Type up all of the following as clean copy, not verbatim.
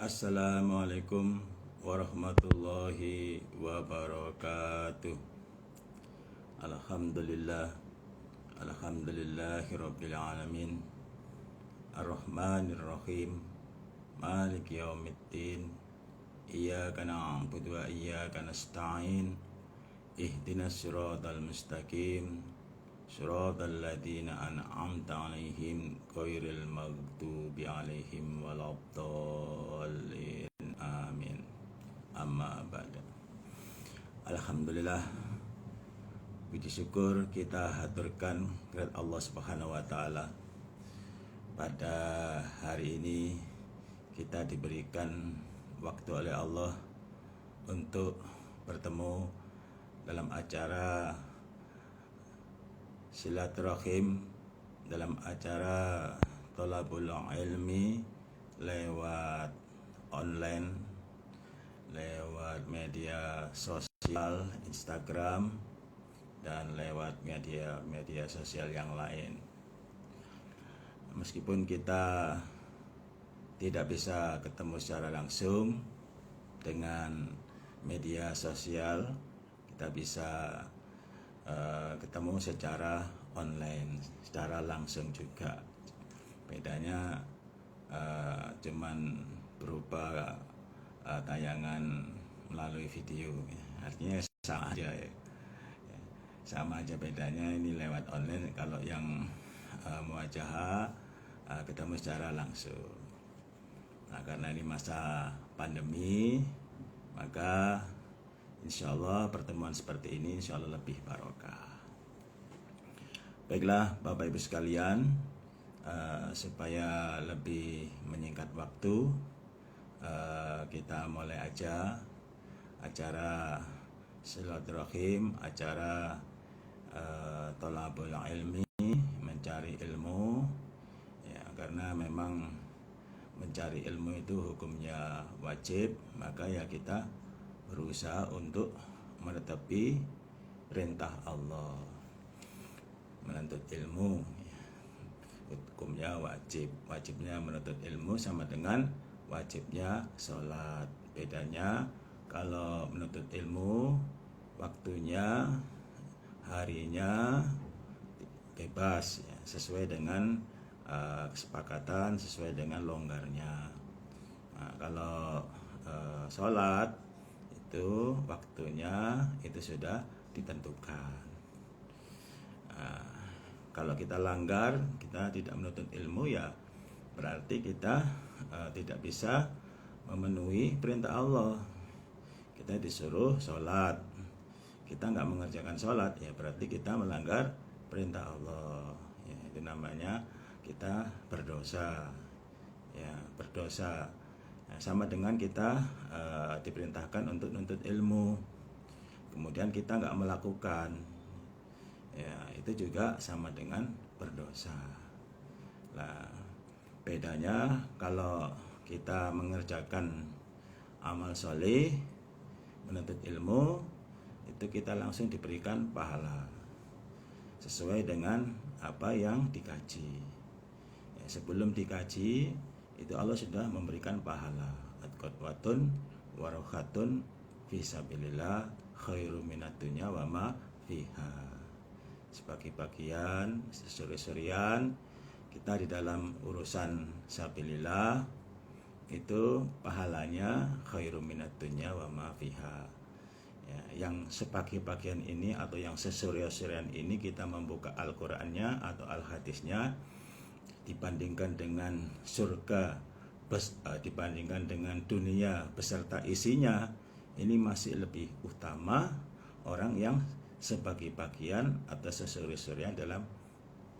Assalamualaikum warahmatullahi wabarakatuh. Alhamdulillah, alhamdulillahirabbil alamin. Ar-Rahmanir Rahim. Maliki yaumiddin. Iyyaka na'budu wa iyyaka nasta'in. Ihdinas siratal mustaqim. Siratal ladzina an'amta 'alaihim ghairil maghdubi 'alaihim waladdallin. Amin. Amma ba'da. Alhamdulillah, puji syukur kita haturkan kepada Allah Subhanahu wa taala. Pada hari ini kita diberikan waktu oleh Allah untuk bertemu dalam acara silaturahim, dalam acara thalabul ilmi lewat online, lewat media sosial Instagram, dan lewat media sosial yang lain. Meskipun kita tidak bisa ketemu secara langsung dengan media sosial, kita bisa ketemu secara online, secara langsung juga. Bedanya cuman berupa tayangan melalui video. Artinya sama aja ya. Sama aja bedanya, ini lewat online. Kalau yang muwajahah ketemu secara langsung. Nah, karena ini masa pandemi, maka insya Allah pertemuan seperti ini insya Allah lebih barokah. Baiklah Bapak Ibu sekalian, supaya lebih menyingkat waktu, kita mulai aja acara silaturahim, acara thalabul ilmi, mencari ilmu ya. Karena memang mencari ilmu itu hukumnya wajib, maka ya kita berusaha untuk menetapi perintah Allah. Menuntut ilmu hukumnya wajib. Wajibnya menuntut ilmu sama dengan wajibnya sholat. Bedanya kalau menuntut ilmu waktunya, harinya bebas ya, sesuai dengan kesepakatan, sesuai dengan longgarnya. Nah, kalau sholat itu waktunya itu sudah ditentukan. Kalau kita langgar, kita tidak menuntut ilmu, ya berarti kita tidak bisa memenuhi perintah Allah. Kita disuruh sholat, kita nggak mengerjakan sholat, ya berarti kita melanggar perintah Allah ya, itu namanya kita berdosa ya, berdosa. Nah, sama dengan kita diperintahkan untuk menuntut ilmu, kemudian kita nggak melakukan, ya itu juga sama dengan berdosa. Nah, bedanya kalau kita mengerjakan amal soleh, menuntut ilmu, itu kita langsung diberikan pahala sesuai dengan apa yang dikaji ya. Sebelum dikaji itu Allah sudah memberikan pahala. Qotwatun warohatun fisabilillah khairu minad dunya wa ma fiha. Sepagi-pagian, sore-sorean kita di dalam urusan sabilillah itu pahalanya khairu minad dunya wa ma fiha ya. Yang sepagi-pagian ini atau yang sesore-sorean ini kita membuka Al-Qur'annya atau Al-Hadisnya, dibandingkan dengan surga, dibandingkan dengan dunia beserta isinya, ini masih lebih utama orang yang sebagi-bagian atau sesore-sorean dalam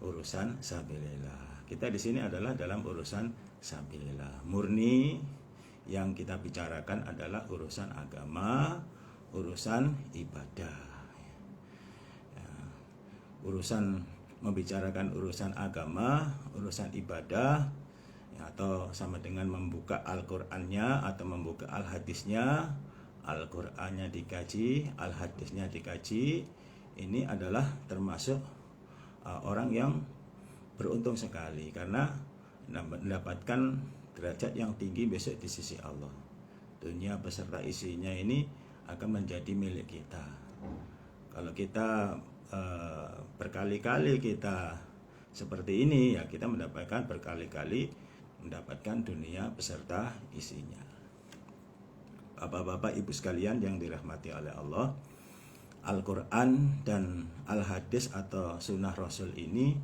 urusan sabilillah. Kita di sini adalah dalam urusan sabilillah. Murni yang kita bicarakan adalah urusan agama, urusan ibadah. Ya, urusan membicarakan urusan agama, urusan ibadah, ya, atau sama dengan membuka Al-Qur'annya atau membuka Al-Hadisnya. Al-Qur'annya dikaji, Al-Hadisnya dikaji. Ini adalah termasuk orang yang beruntung sekali karena mendapatkan derajat yang tinggi besok di sisi Allah. Dunia beserta isinya ini akan menjadi milik kita. Kalau kita berkali-kali kita seperti ini, ya kita mendapatkan berkali-kali mendapatkan dunia beserta isinya. Bapak-bapak, ibu sekalian yang dirahmati oleh Allah, Al-Quran dan Al-Hadis atau Sunnah Rasul ini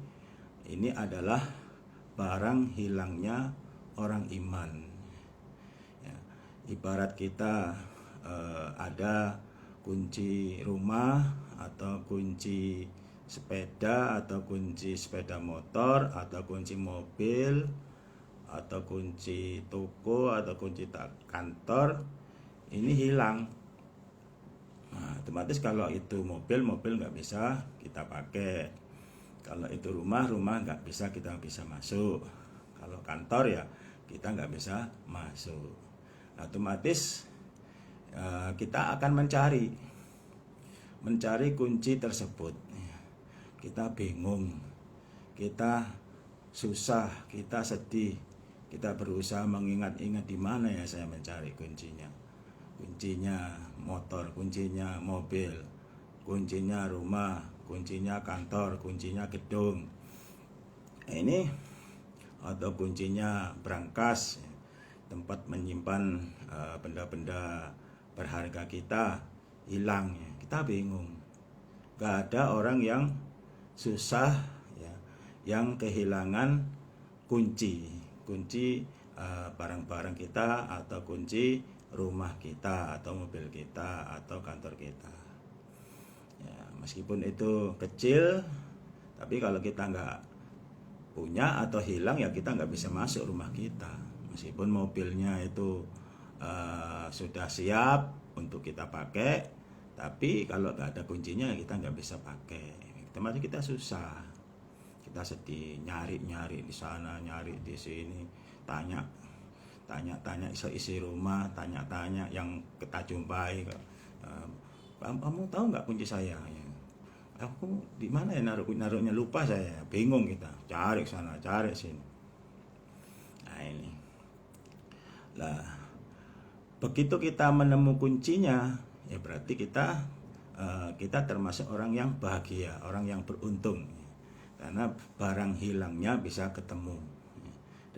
adalah barang hilangnya orang iman. Ya, ibarat kita ada kunci rumah atau kunci sepeda atau kunci sepeda motor atau kunci mobil atau kunci toko atau kunci kantor, ini hilang. Nah, otomatis kalau itu mobil nggak bisa kita pakai. Kalau itu rumah nggak bisa, kita bisa masuk. Kalau kantor ya kita nggak bisa masuk. Nah, otomatis kita akan mencari kunci tersebut. Kita bingung, kita susah, kita sedih, kita berusaha mengingat-ingat di mana ya saya mencari kuncinya. Kuncinya motor, kuncinya mobil, kuncinya rumah, kuncinya kantor, kuncinya gedung. Ini atau kuncinya brankas, tempat menyimpan benda-benda berharga kita, hilang. Kita bingung. Gak ada orang yang susah ya, yang kehilangan kunci barang-barang kita atau kunci rumah kita atau mobil kita atau kantor kita. Ya, meskipun itu kecil, tapi kalau kita nggak punya atau hilang ya kita nggak bisa masuk rumah kita. Meskipun mobilnya itu sudah siap untuk kita pakai, tapi kalau nggak ada kuncinya kita nggak bisa pakai. Otomatis kita susah, kita sedih, nyari di sana, nyari di sini, tanya isi rumah, tanya yang kita jumpai, kamu tahu nggak kunci saya? Aku di mana ya naruhnya, lupa saya, bingung kita, cari sana, cari sini. Nah ini, lah begitu kita menemukan kuncinya, ya berarti kita termasuk orang yang bahagia, orang yang beruntung, karena barang hilangnya bisa ketemu.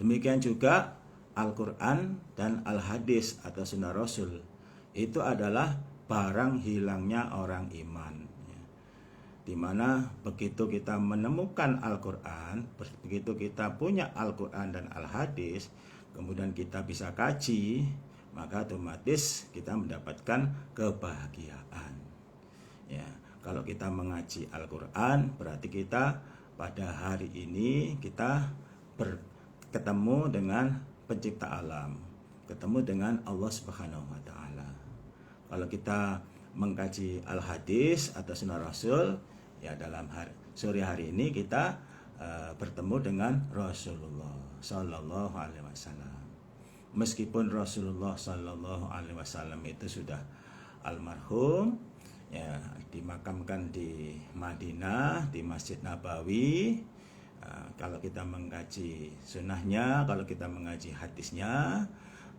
Demikian juga Al-Quran dan Al-Hadis atau Sunnah Rasul itu adalah barang hilangnya orang iman. Dimana begitu kita menemukan Al-Quran, begitu kita punya Al-Quran dan Al-Hadis, kemudian kita bisa kaji, maka otomatis kita mendapatkan kebahagiaan. Ya, kalau kita mengaji Al-Quran, berarti kita pada hari ini kita ketemu dengan pencipta alam, ketemu dengan Allah Subhanahu wa taala. Kalau kita mengkaji Al-Hadis atau Sunnah Rasul, ya dalam sore hari ini kita bertemu dengan Rasulullah Sallallahu Alaihi Wasallam. Meskipun Rasulullah Sallallahu Alaihi Wasallam itu sudah almarhum, ya dimakamkan di Madinah di Masjid Nabawi. Kalau kita mengkaji sunnahnya, kalau kita mengaji hadisnya,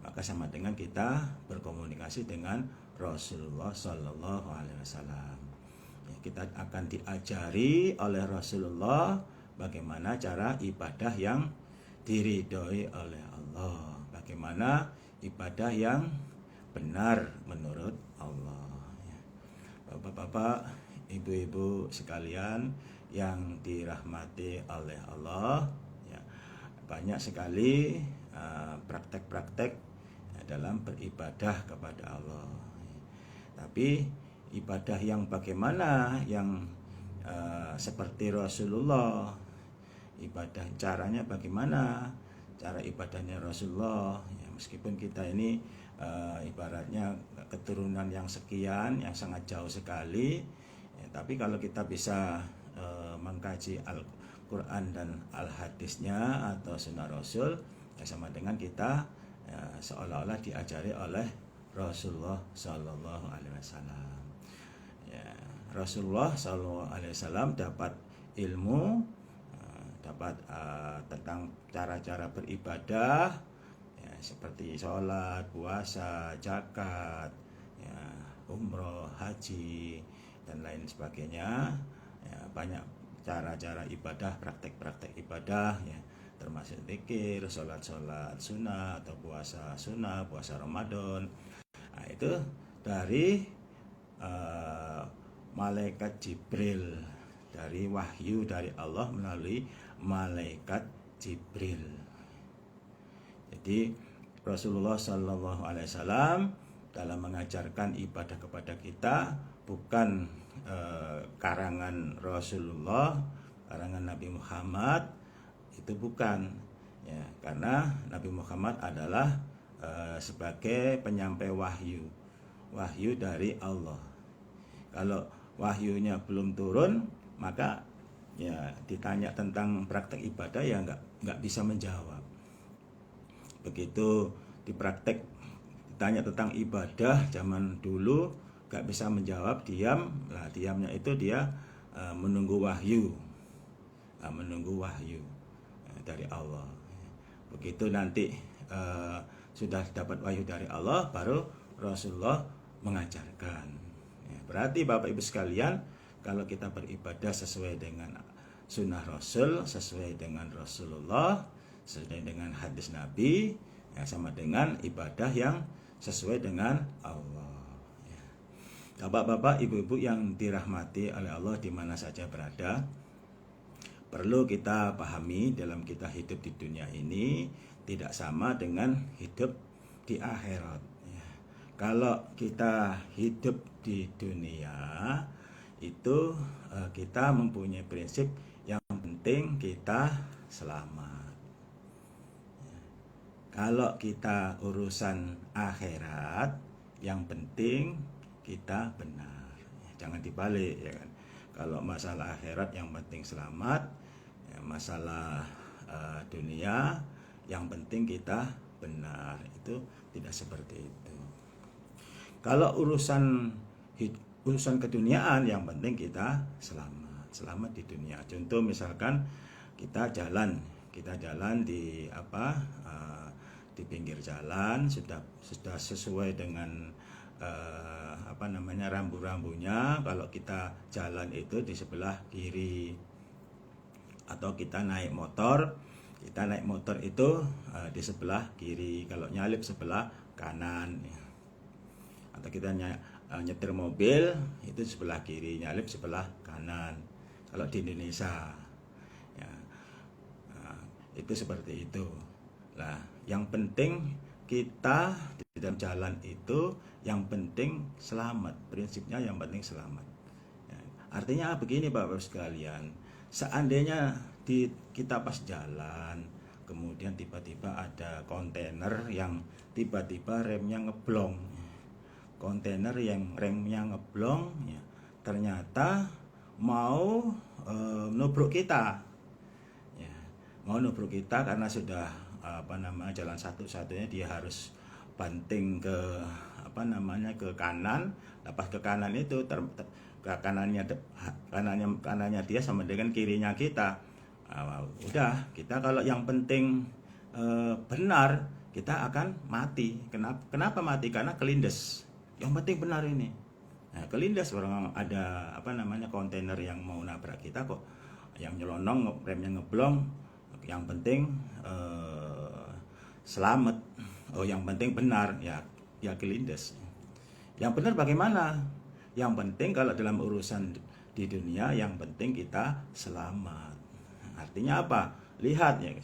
maka sama dengan kita berkomunikasi dengan Rasulullah Sallallahu Alaihi Wasallam. Ya, kita akan diajari oleh Rasulullah bagaimana cara ibadah yang diridhoi oleh Allah, bagaimana ibadah yang benar menurut Allah. Ya. Bapak-bapak, ibu-ibu sekalian yang dirahmati oleh Allah, ya, banyak sekali praktek-praktek dalam beribadah kepada Allah. Tapi ibadah yang bagaimana, yang seperti Rasulullah, ibadah caranya bagaimana, cara ibadahnya Rasulullah, ya, meskipun kita ini ibaratnya keturunan yang sekian, yang sangat jauh sekali, ya, tapi kalau kita bisa mengkaji Al-Quran dan Al-Hadisnya atau Sunnah Rasul, ya sama dengan kita ya, seolah-olah diajari oleh Rasulullah Sallallahu Alaihi Wasallam. Ya, Rasulullah Sallallahu Alaihi Wasallam dapat ilmu, dapat tentang cara-cara beribadah, seperti sholat, puasa, zakat, ya, umroh, haji, dan lain sebagainya. Ya, banyak cara-cara ibadah, praktek-praktek ibadah, ya, termasuk zikir, sholat-sholat sunnah atau puasa sunnah, puasa Ramadan. Nah, itu dari malaikat Jibril, dari wahyu dari Allah melalui malaikat Jibril. Jadi Rasulullah Shallallahu Alaihi Wasallam dalam mengajarkan ibadah kepada kita bukan karangan Rasulullah, karangan Nabi Muhammad, itu bukan, ya, karena Nabi Muhammad adalah sebagai penyampai wahyu dari Allah. Kalau wahyunya belum turun, maka ya ditanya tentang praktek ibadah ya nggak bisa menjawab. Begitu dipraktek ditanya tentang ibadah zaman dulu nggak bisa menjawab, diam. Nah, diamnya itu dia menunggu wahyu, dari Allah. Begitu nanti sudah dapat wahyu dari Allah, baru Rasulullah mengajarkan. Ya, berarti Bapak Ibu sekalian, kalau kita beribadah sesuai dengan sunnah Rasul, sesuai dengan Rasulullah, sesuai dengan hadis Nabi, ya, sama dengan ibadah yang sesuai dengan Allah. Ya. Bapak-bapak, ibu-ibu yang dirahmati oleh Allah di mana saja berada, perlu kita pahami dalam kita hidup di dunia ini tidak sama dengan hidup di akhirat. Ya. Kalau kita hidup di dunia itu kita mempunyai prinsip yang penting kita selamat. Ya. Kalau kita urusan akhirat, yang penting kita benar. Ya, jangan dibalik, ya kan. Kalau masalah akhirat yang penting selamat, ya, masalah dunia yang penting kita benar. Itu tidak seperti itu. Kalau urusan keduniaan yang penting kita selamat di dunia. Contoh misalkan kita jalan di di pinggir jalan, sudah sesuai dengan rambu-rambunya. Kalau kita jalan itu di sebelah kiri, atau kita naik motor itu di sebelah kiri, kalau nyalip sebelah kanan, atau kita nyetir mobil itu sebelah kiri, nyalip sebelah kanan kalau di Indonesia, ya. Nah, itu seperti itu. Nah, yang penting kita di dalam jalan itu yang penting selamat, prinsipnya yang penting selamat, ya. Artinya begini Bapak-Bapak sekalian, seandainya kita pas jalan, kemudian tiba-tiba ada kontainer yang tiba-tiba remnya ngeblong, kontainer yang remnya ngeblong, ya, ternyata mau nubruk kita, ya, mau nubruk kita karena sudah jalan satu-satunya dia harus banting ke ke kanan. Lepas ke kanan itu kanannya dia sama dengan kirinya kita. Udah, kita kalau yang penting benar, kita akan mati. Kenapa mati? Karena kelindes. Yang penting benar ini. Nah, kelindes, orang ada kontainer yang mau nabrak kita kok, yang nyelonong, remnya ngeblong. Yang penting selamat. Yang penting benar, ya kelindes. Yang benar bagaimana? Yang penting kalau dalam urusan di dunia, yang penting kita selamat. Artinya apa? Lihat ya,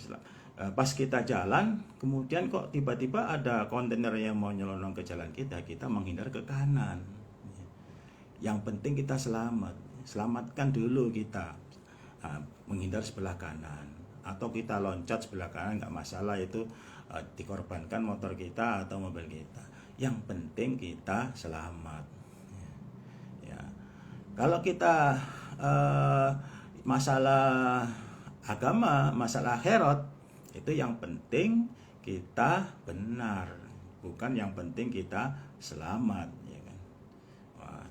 pas kita jalan, kemudian kok tiba-tiba ada kontainer yang mau nyelonong ke jalan kita menghindar ke kanan. Yang penting kita selamat. Selamatkan dulu kita. Menghindar sebelah kanan. Atau kita loncat sebelah kanan, nggak masalah, itu dikorbankan motor kita atau mobil kita. Yang penting kita selamat. Ya. Kalau kita masalah agama, masalah akhirat, itu yang penting kita benar, bukan yang penting kita selamat, ya kan?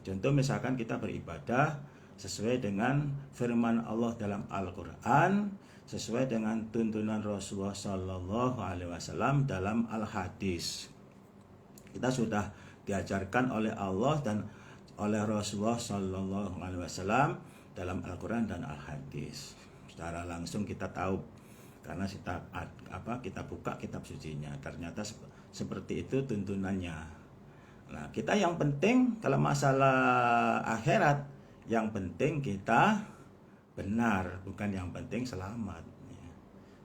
Contoh misalkan kita beribadah sesuai dengan firman Allah dalam Al-Quran, sesuai dengan tuntunan Rasulullah Shallallahu Alaihi Wasallam dalam al-hadis. Kita sudah diajarkan oleh Allah dan oleh Rasulullah Shallallahu Alaihi Wasallam dalam Al-Quran dan al-hadis. Secara langsung kita tahu karena kita buka kitab sucinya, ternyata seperti itu tuntunannya. Nah, kita yang penting kalau masalah akhirat, yang penting kita benar, bukan yang penting selamat.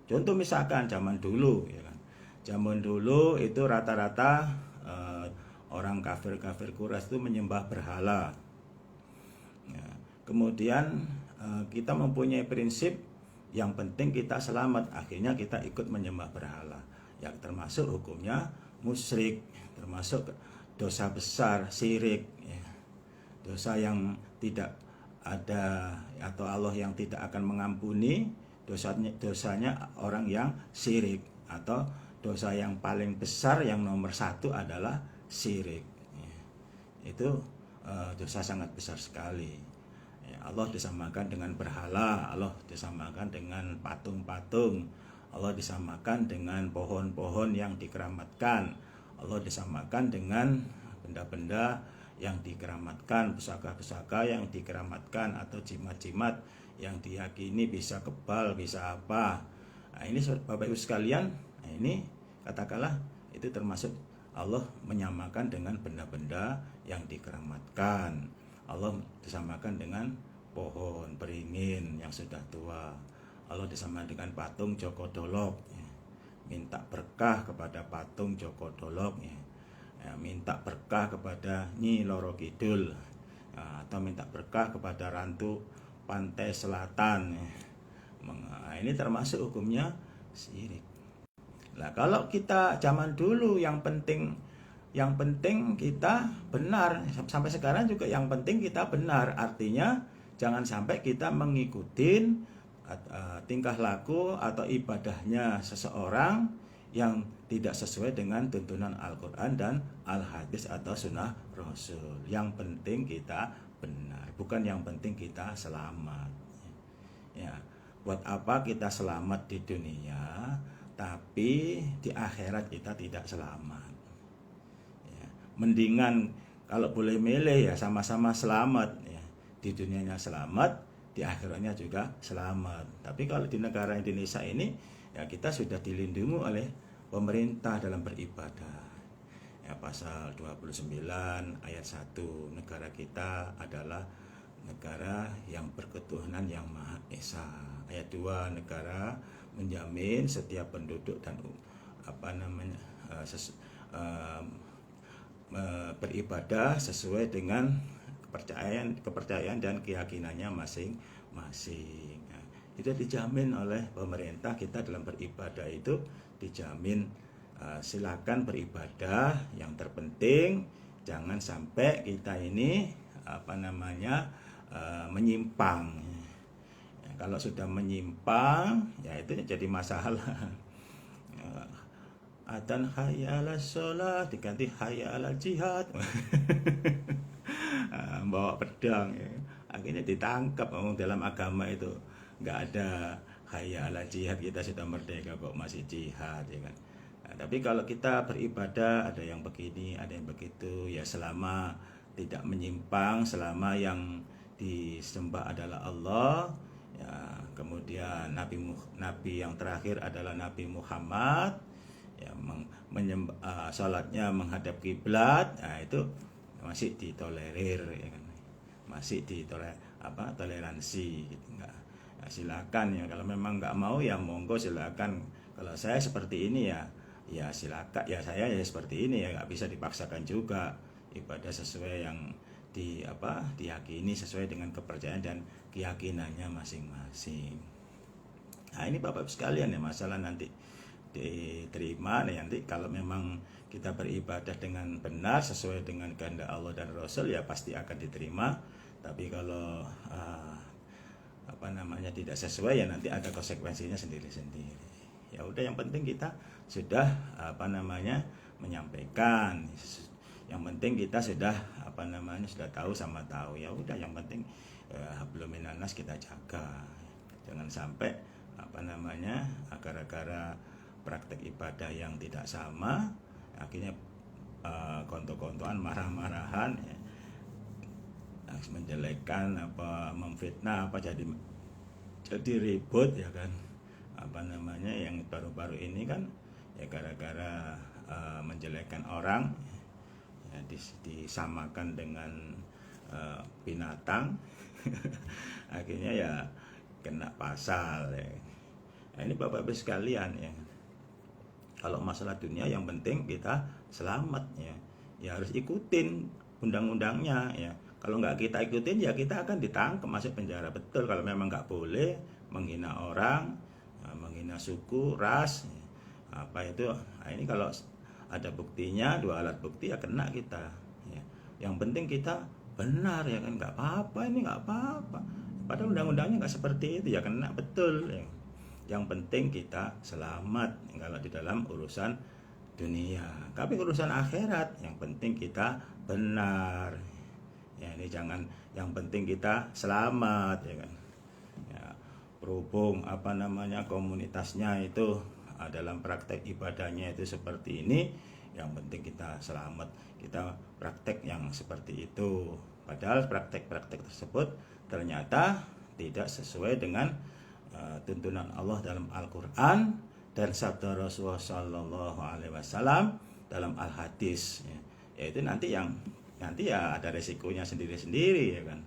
Contoh misalkan zaman dulu, ya kan? Zaman dulu itu rata-rata orang kafir Quraisy itu menyembah berhala. Ya, kemudian kita mempunyai prinsip yang penting kita selamat, akhirnya kita ikut menyembah berhala. Yang termasuk hukumnya musyrik, termasuk dosa besar, syirik, ya. Dosa yang tidak ada atau Allah yang tidak akan mengampuni dosanya orang yang syirik, atau dosa yang paling besar yang nomor satu adalah syirik, ya. Itu dosa sangat besar sekali. Allah disamakan dengan berhala, Allah disamakan dengan patung-patung, Allah disamakan dengan pohon-pohon yang dikeramatkan, Allah disamakan dengan benda-benda yang dikeramatkan, pusaka-pusaka yang dikeramatkan, atau jimat-jimat yang diyakini bisa kebal, bisa apa. Nah, ini Bapak Ibu sekalian, nah ini katakanlah itu termasuk Allah menyamakan dengan benda-benda yang dikeramatkan. Allah disamakan dengan pohon beringin yang sudah tua. Allah disamakan dengan patung Joko Dolok, ya. Minta berkah kepada patung Joko Dolok, ya. Ya, minta berkah kepada Nyi Loro Kidul, ya, atau minta berkah kepada Rantu Pantai Selatan, ya. Nah, ini termasuk hukumnya syirik. Nah, kalau kita zaman dulu yang penting kita benar, sampai sekarang juga yang penting kita benar. Artinya jangan sampai kita mengikuti tingkah laku atau ibadahnya seseorang yang tidak sesuai dengan tuntunan Al-Quran dan Al-Hadis atau Sunnah Rasul. Yang penting kita benar, bukan yang penting kita selamat. Ya, buat apa kita selamat di dunia, tapi di akhirat kita tidak selamat. Ya, mendingan kalau boleh milih ya sama-sama selamat. Ya, di dunianya selamat, di akhiratnya juga selamat. Tapi kalau di negara Indonesia ini, ya kita sudah dilindungi oleh pemerintah dalam beribadah. Ya, pasal 29 ayat 1, negara kita adalah negara yang berketuhanan yang Maha Esa. Ayat 2, negara menjamin setiap penduduk dan beribadah sesuai dengan kepercayaan dan keyakinannya masing-masing. Nah, itu dijamin oleh pemerintah. Kita dalam beribadah itu dijamin, silakan beribadah. Yang terpenting jangan sampai kita ini menyimpang. Ya, kalau sudah menyimpang, ya itu jadi masalah. Adzan hayya 'alas shalah diganti hayya 'alal jihad. Bawa pedang, ya. Akhirnya ditangkap. Dalam agama itu nggak ada hayya 'alal jihad, kita sudah merdeka kok masih jihad, ya kan. Nah, tapi kalau kita beribadah ada yang begini, ada yang begitu, ya selama tidak menyimpang, selama yang disembah adalah Allah, ya, kemudian Nabi yang terakhir adalah Nabi Muhammad, ya, salatnya menghadap kiblat, nah itu masih ditolerir, ya kan? Masih toleransi gitu. Enggak, ya silakan ya, kalau memang nggak mau ya monggo silakan. Kalau saya seperti ini ya silakan, ya saya ya seperti ini, ya nggak bisa dipaksakan juga. Ibadah sesuai yang diyakini, sesuai dengan kepercayaan dan keyakinannya masing-masing. Nah, ini Bapak sekalian ya, masalah nanti diterima. Nah, nanti kalau memang kita beribadah dengan benar sesuai dengan kehendak Allah dan Rasul, ya pasti akan diterima. Tapi kalau tidak sesuai, ya nanti ada konsekuensinya sendiri-sendiri. Ya udah, yang penting kita sudah menyampaikan. Yang penting kita sudah sudah tahu sama tahu. Ya udah, yang penting hablum minannas kita jaga. Jangan sampai gara-gara praktek ibadah yang tidak sama, akhirnya konto-kontoan, marah-marahan, ya, menjelekkan, memfitnah, jadi ribut, ya kan. Yang baru-baru ini kan ya gara-gara menjelekkan orang, ya, disamakan dengan binatang. Akhirnya ya kena pasal, ya. Nah, ini Bapak-Ibu sekalian, ya, kalau masalah dunia yang penting kita selamat, ya harus ikutin undang-undangnya, ya. Kalau nggak kita ikutin ya kita akan ditangkap, masuk penjara. Betul, kalau memang nggak boleh menghina orang, menghina suku, ras, itu. Nah, ini kalau ada buktinya, 2 alat bukti, ya kena kita, ya. Yang penting kita benar, ya kan, nggak apa-apa, ini nggak apa-apa. Padahal undang-undangnya nggak seperti itu, ya kena, betul, ya. Yang penting kita selamat kalau di dalam urusan dunia. Tapi urusan akhirat yang penting kita benar. Ya, ini jangan, yang penting kita selamat, ya kan. Ya, berhubung komunitasnya itu dalam praktek ibadahnya itu seperti ini, yang penting kita selamat, kita praktek yang seperti itu. Padahal praktek-praktek tersebut ternyata tidak sesuai dengan tuntunan Allah dalam Al-Quran dan sabda Rasulullah Sallallahu Alaihi Wasallam dalam Al-Hadis, ya. Yaitu nanti ya ada resikonya sendiri-sendiri, ya kan.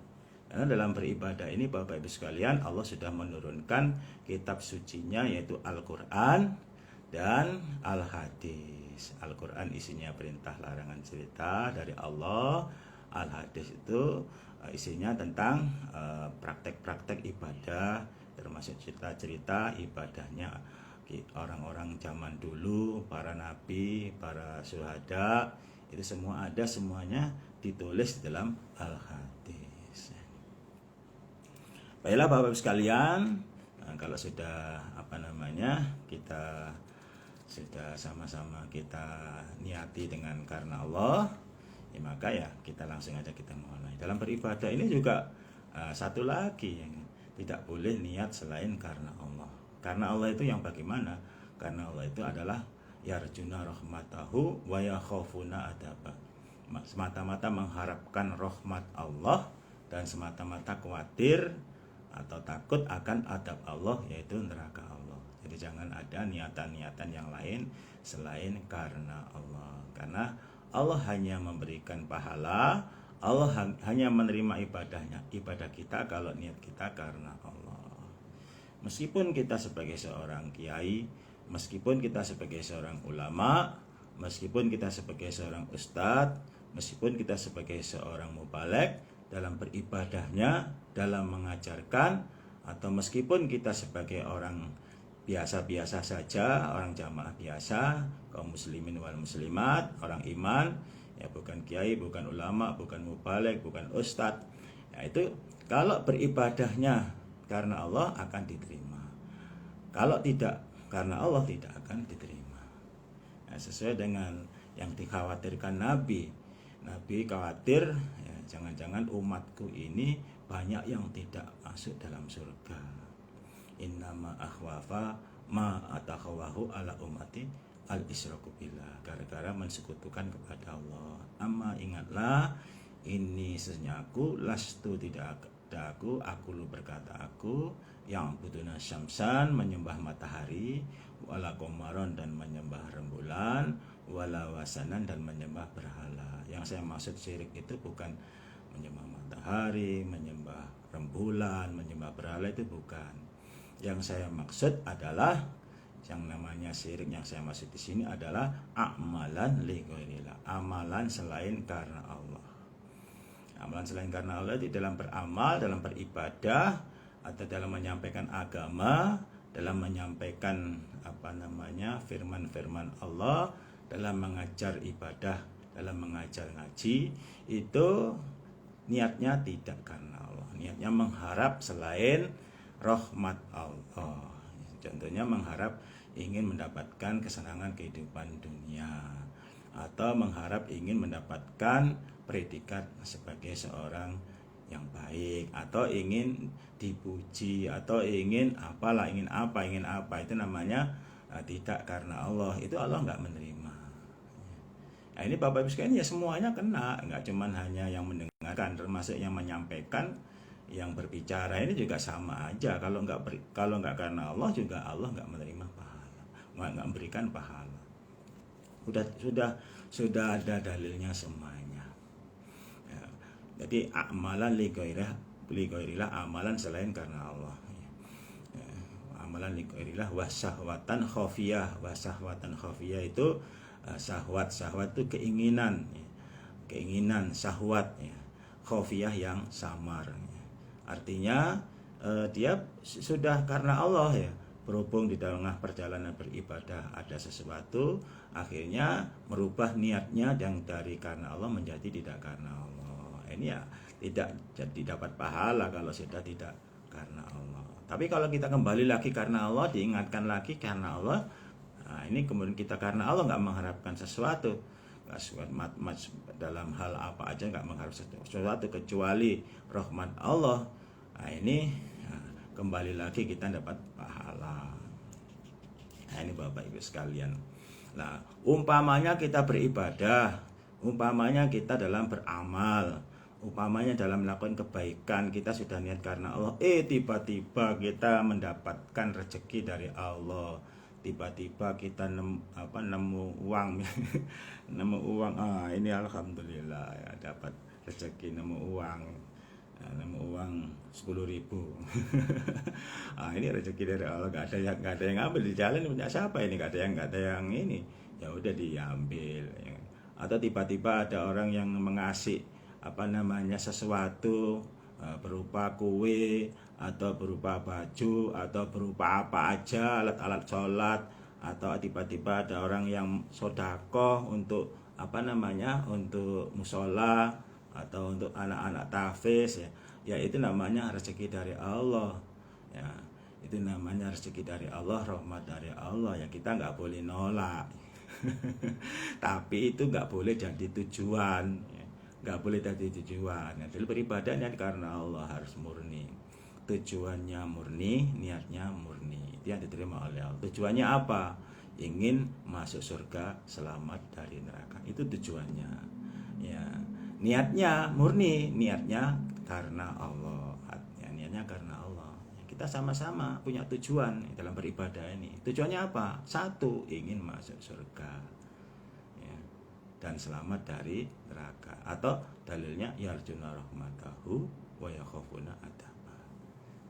Karena dalam beribadah ini Bapak Ibu sekalian, Allah sudah menurunkan kitab sucinya, yaitu Al-Quran dan Al-Hadis. Al-Quran isinya perintah, larangan, cerita dari Allah. Al-Hadis itu isinya tentang praktek-praktek ibadah, termasuk cerita-cerita ibadahnya orang-orang zaman dulu, para nabi, para syuhada, itu semua ada, semuanya ditulis dalam Al-Hadis. Baiklah Bapak-Ibu sekalian, kalau sudah kita sudah sama-sama kita niati dengan karena Allah, ya maka ya kita langsung aja kita mulai. Dalam beribadah ini juga satu lagi yang tidak boleh niat selain karena Allah. Karena Allah itu yang bagaimana? Karena Allah itu adalah yarjuna rahmatahu wa yakhafuna adaba. Semata-mata mengharapkan rahmat Allah dan semata-mata khawatir atau takut akan adab Allah, yaitu neraka Allah. Jadi jangan ada niatan-niatan yang lain selain karena Allah. Karena Allah hanya memberikan pahala, Allah hanya menerima ibadah kita kalau niat kita karena Allah. Meskipun kita sebagai seorang kiai, meskipun kita sebagai seorang ulama, meskipun kita sebagai seorang ustadz, meskipun kita sebagai seorang mubaligh dalam beribadahnya, dalam mengajarkan, atau meskipun kita sebagai orang biasa-biasa saja, orang jamaah biasa, kaum muslimin wal muslimat, orang iman, ya bukan kiai, bukan ulama, bukan mubaligh, bukan ustadz. Ya itu kalau beribadahnya karena Allah akan diterima. Kalau tidak karena Allah tidak akan diterima. Nah, sesuai dengan yang dikhawatirkan Nabi. Nabi khawatir, ya, jangan-jangan umatku ini banyak yang tidak masuk dalam surga. Innama akhwafa ma atakhawahu ala ummati al-israku billah, gara-gara mensekutukan kepada Allah. Amma ingatlah, ini sesungguhnya aku, lastu tidak ada aku lu berkata aku, yang buduna syamsan menyembah matahari, wala komaron dan menyembah rembulan, wala wasanan dan menyembah berhala. Yang saya maksud syirik itu bukan menyembah matahari, menyembah rembulan, menyembah berhala, itu bukan. Yang saya maksud adalah yang namanya syirik, yang saya maksud di sini adalah amalan li ghairillah, amalan selain karena Allah. Amalan selain karena Allah itu dalam beramal, dalam beribadah, atau dalam menyampaikan agama, dalam menyampaikan firman-firman Allah, dalam mengajar ibadah, dalam mengajar ngaji, itu niatnya tidak karena Allah, niatnya mengharap selain rahmat Allah. Contohnya mengharap ingin mendapatkan kesenangan kehidupan dunia, atau mengharap ingin mendapatkan predikat sebagai seorang yang baik, atau ingin dipuji, atau ingin apalah, ingin apa, itu namanya tidak karena Allah. Itu Allah nggak menerima. Nah, ini Bapak Ibu sekalian ya semuanya kena, nggak cuman hanya yang mendengarkan, termasuk yang menyampaikan, yang berbicara ini juga sama aja. Kalau nggak karena Allah juga Allah nggak menerima pahala, nggak memberikan pahala. Sudah ada dalilnya semuanya. Ya, jadi amalan lighairilah, amalan selain karena Allah. Ya, amalan lighairilah wasahwatan khafiyah. Wasahwatan khafiyah itu syahwat itu keinginan, ya. Keinginan syahwat, ya. Khafiyah yang samar, ya. Artinya dia sudah karena Allah, ya. Berhubung di tengah perjalanan beribadah ada sesuatu, akhirnya merubah niatnya yang dari karena Allah menjadi tidak karena Allah. Ini ya tidak jadi dapat pahala kalau sudah tidak karena Allah. Tapi kalau kita kembali lagi karena Allah, diingatkan lagi karena Allah, nah ini kemudian kita karena Allah nggak mengharapkan sesuatu, dalam hal apa aja nggak mengharapkan sesuatu kecuali rahmat Allah. Nah ini kembali lagi kita dapat pahala. Nah ini Bapak Ibu sekalian. Nah umpamanya kita beribadah, umpamanya kita dalam beramal, umpamanya dalam melakukan kebaikan, kita sudah niat karena Allah, tiba-tiba kita mendapatkan rezeki dari Allah, tiba-tiba kita nemu uang nemu uang, ini alhamdulillah ya, dapat rezeki, nemu uang 10.000. Ini rezeki dari Allah, nggak ada yang ngambil di jalan, punya siapa ini, nggak ada yang ini, ya udah diambil, ya. Atau tiba-tiba ada orang yang mengasih sesuatu, berupa kue atau berupa baju atau berupa apa aja, alat-alat sholat, atau tiba-tiba ada orang yang sodakoh untuk untuk musola atau untuk anak-anak tahfiz, ya itu namanya rezeki dari Allah, ya itu namanya rezeki dari Allah, rahmat dari Allah, ya kita nggak boleh nolak. Tapi itu nggak boleh jadi tujuan, ya. Nggak boleh jadi tujuan. Ya, jadi beribadahnya karena Allah harus murni, tujuannya murni, niatnya murni, itu yang diterima oleh Allah. Tujuannya apa? Ingin masuk surga, selamat dari neraka, itu tujuannya, ya. Niatnya murni, niatnya karena Allah, ya, niatnya karena Allah. Kita sama-sama punya tujuan dalam beribadah ini. Tujuannya apa? Satu, ingin masuk surga, ya, dan selamat dari neraka. Atau dalilnya yarjuna rahmatahu wa yakhafuna adzaba.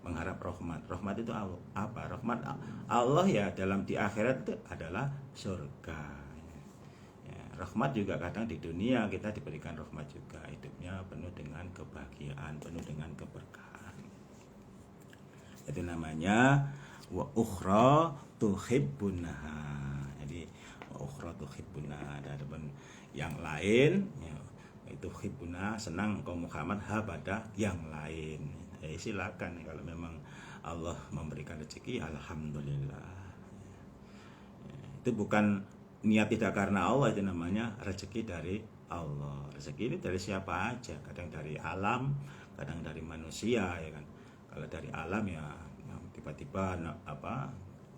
Mengharap rahmat. Rahmat itu apa? Rahmat Allah ya dalam di akhirat itu adalah surga. Rahmat juga kadang di dunia kita diberikan rahmat juga, hidupnya penuh dengan kebahagiaan, penuh dengan keberkahan. Itu namanya wa ukhra tuhibbunaha. Jadi wa ukhra tuhibbunaha, ada yang lain, ya, itu hibbuna, senang kaum Muhammad pada yang lain. Silakan kalau memang Allah memberikan rezeki, alhamdulillah. Itu bukan niat tidak karena Allah, itu namanya rezeki dari Allah. Rezeki ini dari siapa aja, kadang dari alam, kadang dari manusia, ya kan. Kalau dari alam ya tiba-tiba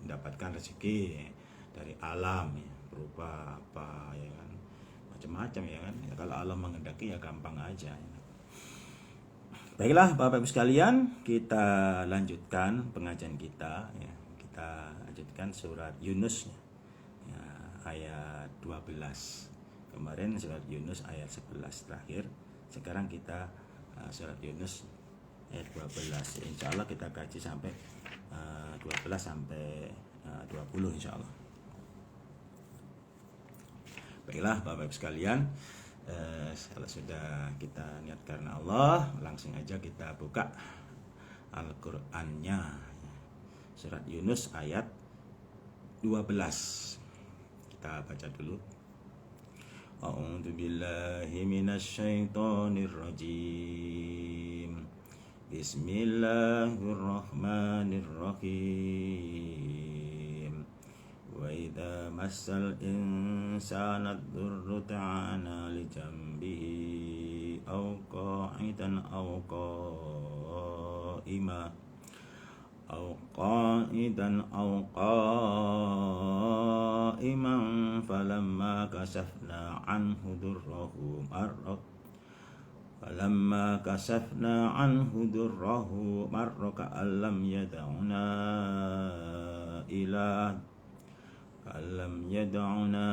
mendapatkan rezeki dari alam, ya, berupa apa, ya kan, macam-macam, ya kan. Ya, kalau Allah menghendaki ya gampang aja, ya. Baiklah Bapak Ibu sekalian, kita lanjutkan pengajian kita, ya. Kita lanjutkan surat Yunus, ya, ayat 12. Kemarin surat Yunus ayat 11 terakhir. Sekarang kita surat Yunus ayat 12. Insya Allah kita kaji sampai 12 sampai 20 insya Allah. Baiklah Bapak Ibu sekalian, kalau sudah kita niat karena Allah, langsung aja kita buka Al-Qur'annya. Surat Yunus ayat 12. Kita baca dulu. A'udzu billahi minasyaitonir rajim. Bismillahirrahmanirrahim. Wa idza massal insana ad-durru ta'ana li jambihi أو قاعدا أو قائما فلما كشفنا عنه ضره مر كأن لم يدعنا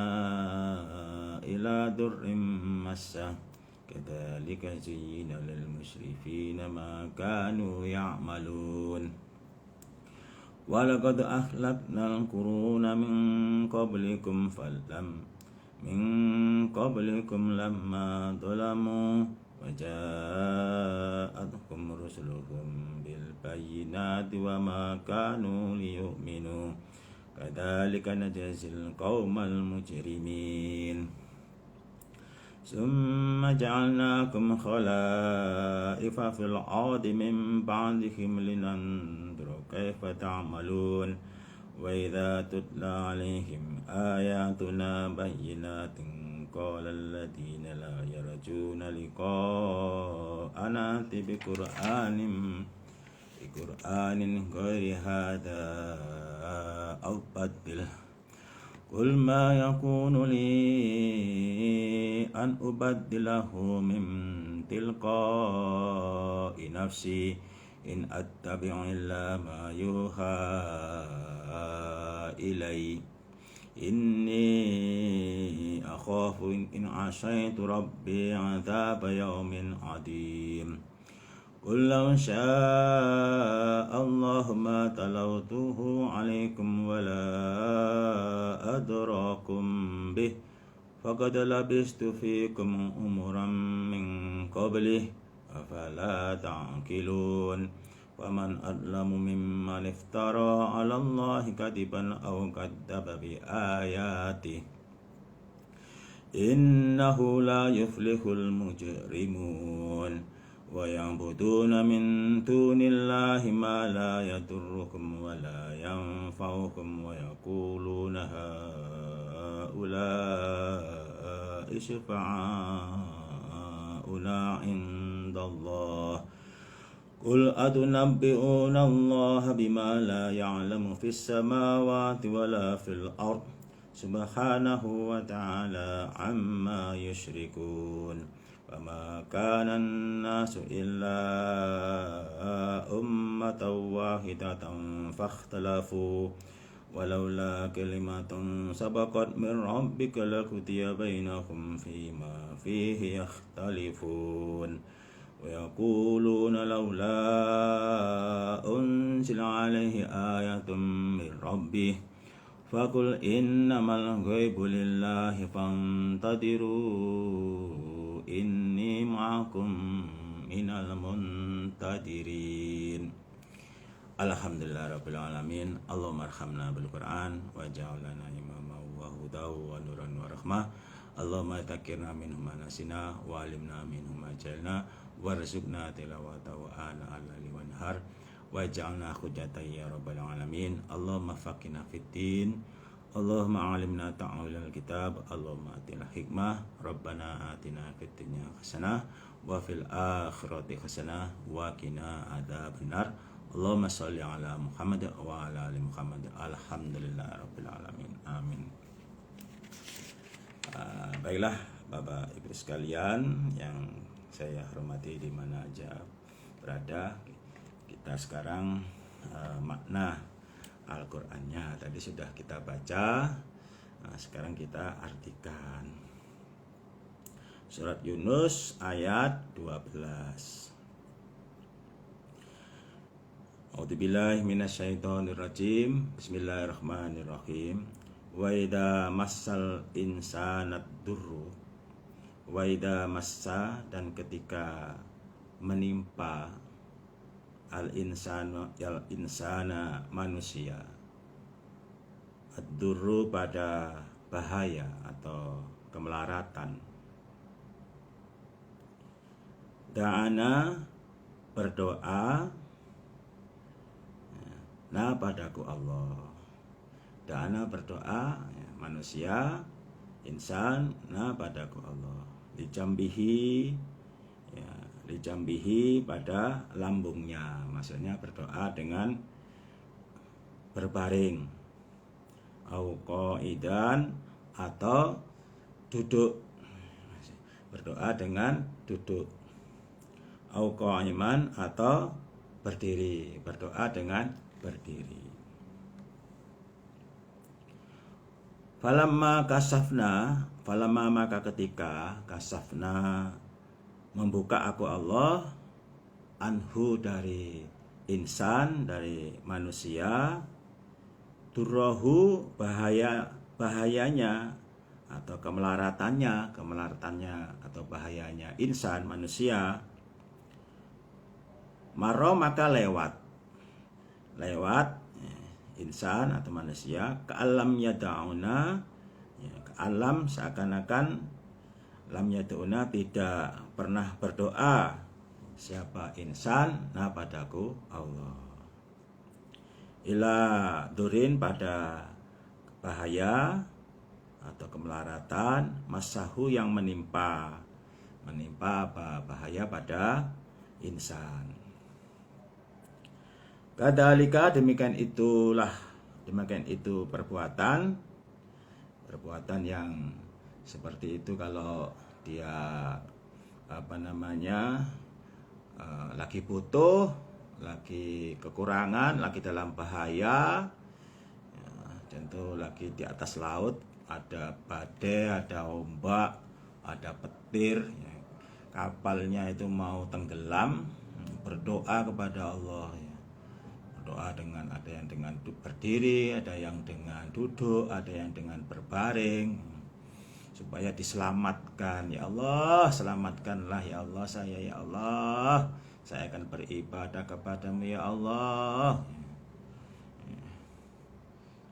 إلى ضر مسه كذلك زين للمسرفين ما كانوا يعملون ولقد أهلكنا القرون من قبلكم لما ظلموا وجاءتهم رسلهم بالبينات وما كانوا ليؤمنوا كذلك نجزي القوم المجرمين ثم جعلناكم خلائف في الأرض من بعدهم لننظر كيف تعملون وإذا تتلى عليهم آياتنا بينات قال الذين لا يرجون لقاءنا ائت بقرآن غير هذا أو بدله قل ما يكون لي أن أبدله من تلقاء نفسي إن أتبع إلا ما يوحى إلي إني أخاف إن عصيت ربي عذاب يوم عظيم قل لو شاء الله ما تلوته عليكم ولا أدراكم به فقد لبثت فيكم أمرا من قبله أفلا تعقلون ومن أظلم ممن افترى على الله كذبا أو كذب بآياته إنه لا يفلح المجرمون ويعبدون من دون الله ما لا يضرهم ولا ينفعهم ويقولون هؤلاء شفعاؤنا عند الله قل أتنبئون الله بما لا يعلم في السماوات ولا في الأرض سبحانه وتعالى عما يشركون وما كان الناس إلا أمة واحدة فاختلفوا ولولا كلمة سبقت من ربك لقضي بينهم فيما فيه يختلفون ويقولون لولا أنزل عليه آية من ربه فقل إنما الغيب لله فانتظروا inni ma'akum minal muntadirin. Alhamdulillah rabbil alamin. Allahumma arhamna bil Qur'an wa ja'alna imama wa hudaw wa nuran wa rahmah. Allahumma dzakirna minhu ma nasina wa alimna minhu ma jahilna warzuqna tilawatahu ana al-laili wan nahar wa ja'alna hujjatan ya rabbal alamin. Allahumma faqihna fid din. Allahumma alimna ta'awilal kitab. Allahumma atina hikmah. Rabbana atina fid dunya hasanah wa fil akhirati hasanah wa qina adzabannar. Allahumma shalli ala Muhammad wa ala ali Muhammad. Alhamdulillah rabbil alamin. Amin. Baiklah Bapak Ibu sekalian yang saya hormati di mana aja berada, kita sekarang makna Al-Qur'annya tadi sudah kita baca. Sekarang kita artikan surat Yunus ayat 12. A'udzubillahi minasyaitonirrajim. Bismillahirrahmanirrahim. Wa idza massal insanad durru. Wa idza massa, dan ketika menimpa al-insana manusia, ad-durru pada bahaya atau kemelaratan, da'ana berdoa, nah padaku Allah. Da'ana berdoa manusia, insan, nah padaku Allah. Dijambihi lijambihi pada lambungnya, maksudnya berdoa dengan berbaring, au qaidan atau duduk, berdoa dengan duduk, au qa'iman atau berdiri, berdoa dengan berdiri. Falamma maka ketika kasafna membuka aku Allah, anhu dari insan, dari manusia, durrohu bahayanya atau kemelaratannya atau bahayanya insan manusia, maro maka lewat insan atau manusia ke alam yada'una, ke alam seakan-akan lam yada'una tidak pernah berdoa siapa insan padaku Allah, ila durin pada bahaya atau kemelaratan, masahu yang menimpa apa bahaya pada insan. Kadzalika demikian itu perbuatan yang seperti itu kalau dia lagi butuh, lagi kekurangan, lagi dalam bahaya, tentu lagi di atas laut, ada badai, ada ombak, ada petir, kapalnya itu mau tenggelam, berdoa kepada Allah, berdoa dengan ada yang dengan berdiri, ada yang dengan duduk, ada yang dengan berbaring, supaya diselamatkan. Ya Allah, selamatkanlah ya Allah saya, ya Allah, saya akan beribadah kepadamu ya Allah.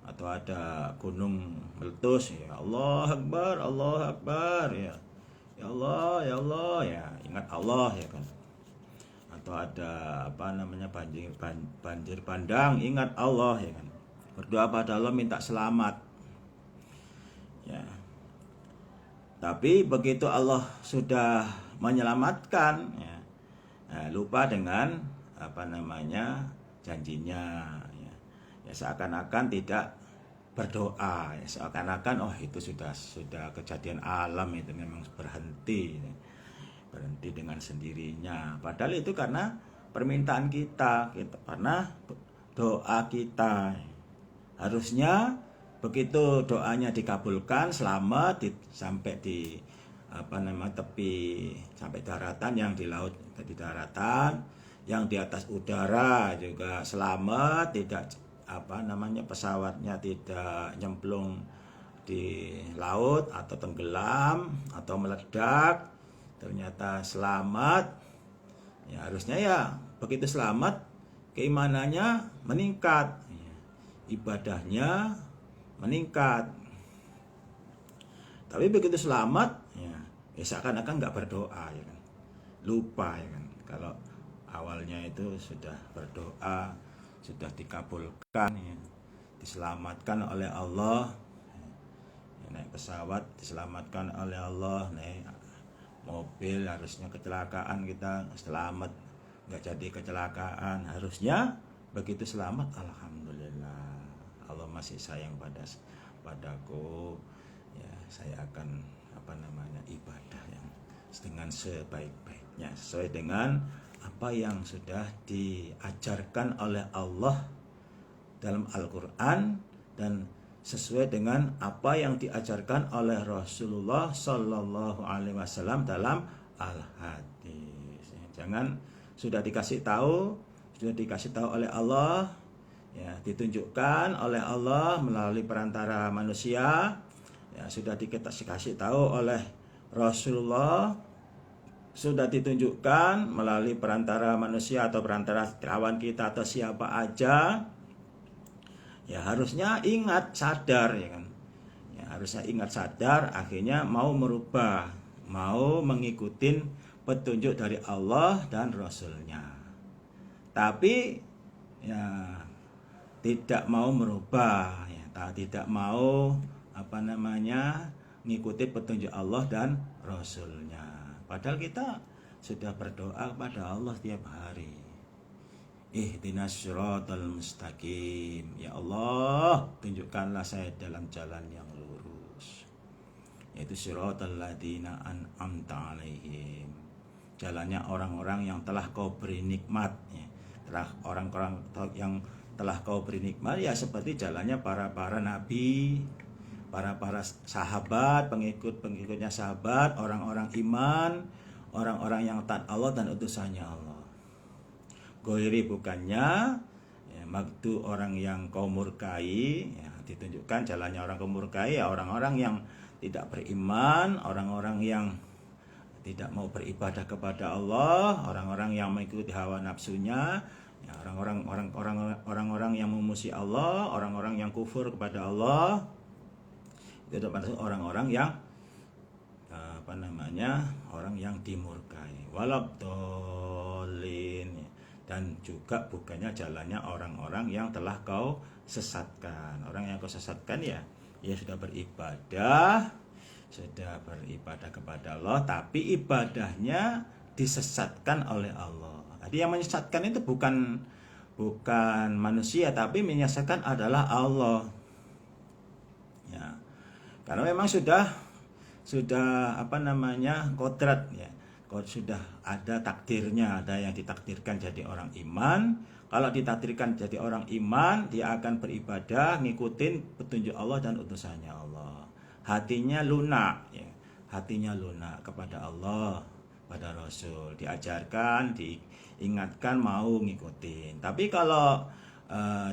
Atau ada gunung meletus, ya Allah Akbar, ya Allah, ya Allah, ya ingat Allah, ya kan. Atau ada banjir bandang, ingat Allah, ya kan. Berdoa pada Allah, minta selamat, ya. Tapi begitu Allah sudah menyelamatkan, ya, lupa dengan janjinya, ya seakan-akan tidak berdoa, ya seakan-akan itu sudah kejadian alam, itu memang berhenti dengan sendirinya. Padahal itu karena permintaan kita, karena doa kita. Harusnya begitu doanya dikabulkan, selamat sampai di tepi, sampai daratan, yang di laut di daratan, yang di atas udara juga selamat, tidak pesawatnya tidak nyemplung di laut atau tenggelam atau meledak, ternyata selamat. Ya harusnya ya begitu selamat, keimanannya meningkat, ibadahnya meningkat. Tapi begitu selamat, ya seakan-akan nggak berdoa, ya kan, lupa, ya kan, kalau awalnya itu sudah berdoa, sudah dikabulkan, ya, diselamatkan oleh Allah, ya, naik pesawat diselamatkan oleh Allah, naik mobil harusnya kecelakaan, kita selamat, nggak jadi kecelakaan. Harusnya begitu selamat, alhamdulillah, Allah masih sayang padaku, ya saya akan ibadah yang dengan sebaik-baiknya, sesuai dengan apa yang sudah diajarkan oleh Allah dalam Al-Quran dan sesuai dengan apa yang diajarkan oleh Rasulullah Sallallahu Alaihi Wasallam dalam Al-Hadis. Jangan sudah dikasih tahu oleh Allah, ya ditunjukkan oleh Allah melalui perantara manusia, ya sudah dikasih tahu oleh Rasulullah, sudah ditunjukkan melalui perantara manusia atau perantara kawan kita atau siapa aja, ya harusnya ingat, sadar, ya kan, ya harusnya ingat, sadar, akhirnya mau merubah, mau mengikuti petunjuk dari Allah dan Rasulnya. Tapi ya tidak mau merubah, ya tidak mau mengikuti petunjuk Allah dan Rasulnya. Padahal kita sudah berdoa kepada Allah tiap hari. Ihdinas siratal mustaqim. Ya Allah, tunjukkanlah saya dalam jalan yang lurus. Yaitu siratal ladzina an'amta alaihim. Jalannya orang-orang yang telah kau beri nikmat, ya. Telah orang-orang yang telah kau beri nikmat, ya seperti jalannya para nabi, para sahabat, pengikutnya sahabat, orang-orang iman, orang-orang yang taat Allah dan utusannya Allah. Goiri bukannya ya, maktu orang yang kau murkai, ya, ditunjukkan jalannya orang kau murkai, ya orang-orang yang tidak beriman, orang-orang yang tidak mau beribadah kepada Allah, orang-orang yang mengikuti hawa nafsunya, ya, orang-orang yang memuji Allah, orang-orang yang kufur kepada Allah. Itu termasuk orang-orang yang orang yang dimurkai, walabdolin, dan juga bukannya jalannya orang-orang yang telah kau sesatkan. Orang yang kau sesatkan ya sudah beribadah kepada Allah, tapi ibadahnya disesatkan oleh Allah. Jadi yang menyesatkan itu bukan manusia, tapi menyesatkan adalah Allah. Ya. Karena memang sudah kodrat, ya. Sudah ada takdirnya, ada yang ditakdirkan jadi orang iman. Kalau ditakdirkan jadi orang iman, dia akan beribadah, ngikutin petunjuk Allah dan utusannya Allah. Hatinya lunak, ya. Hatinya lunak kepada Allah, pada Rasul, diajarkan, diingatkan, mau ngikutin. Tapi kalau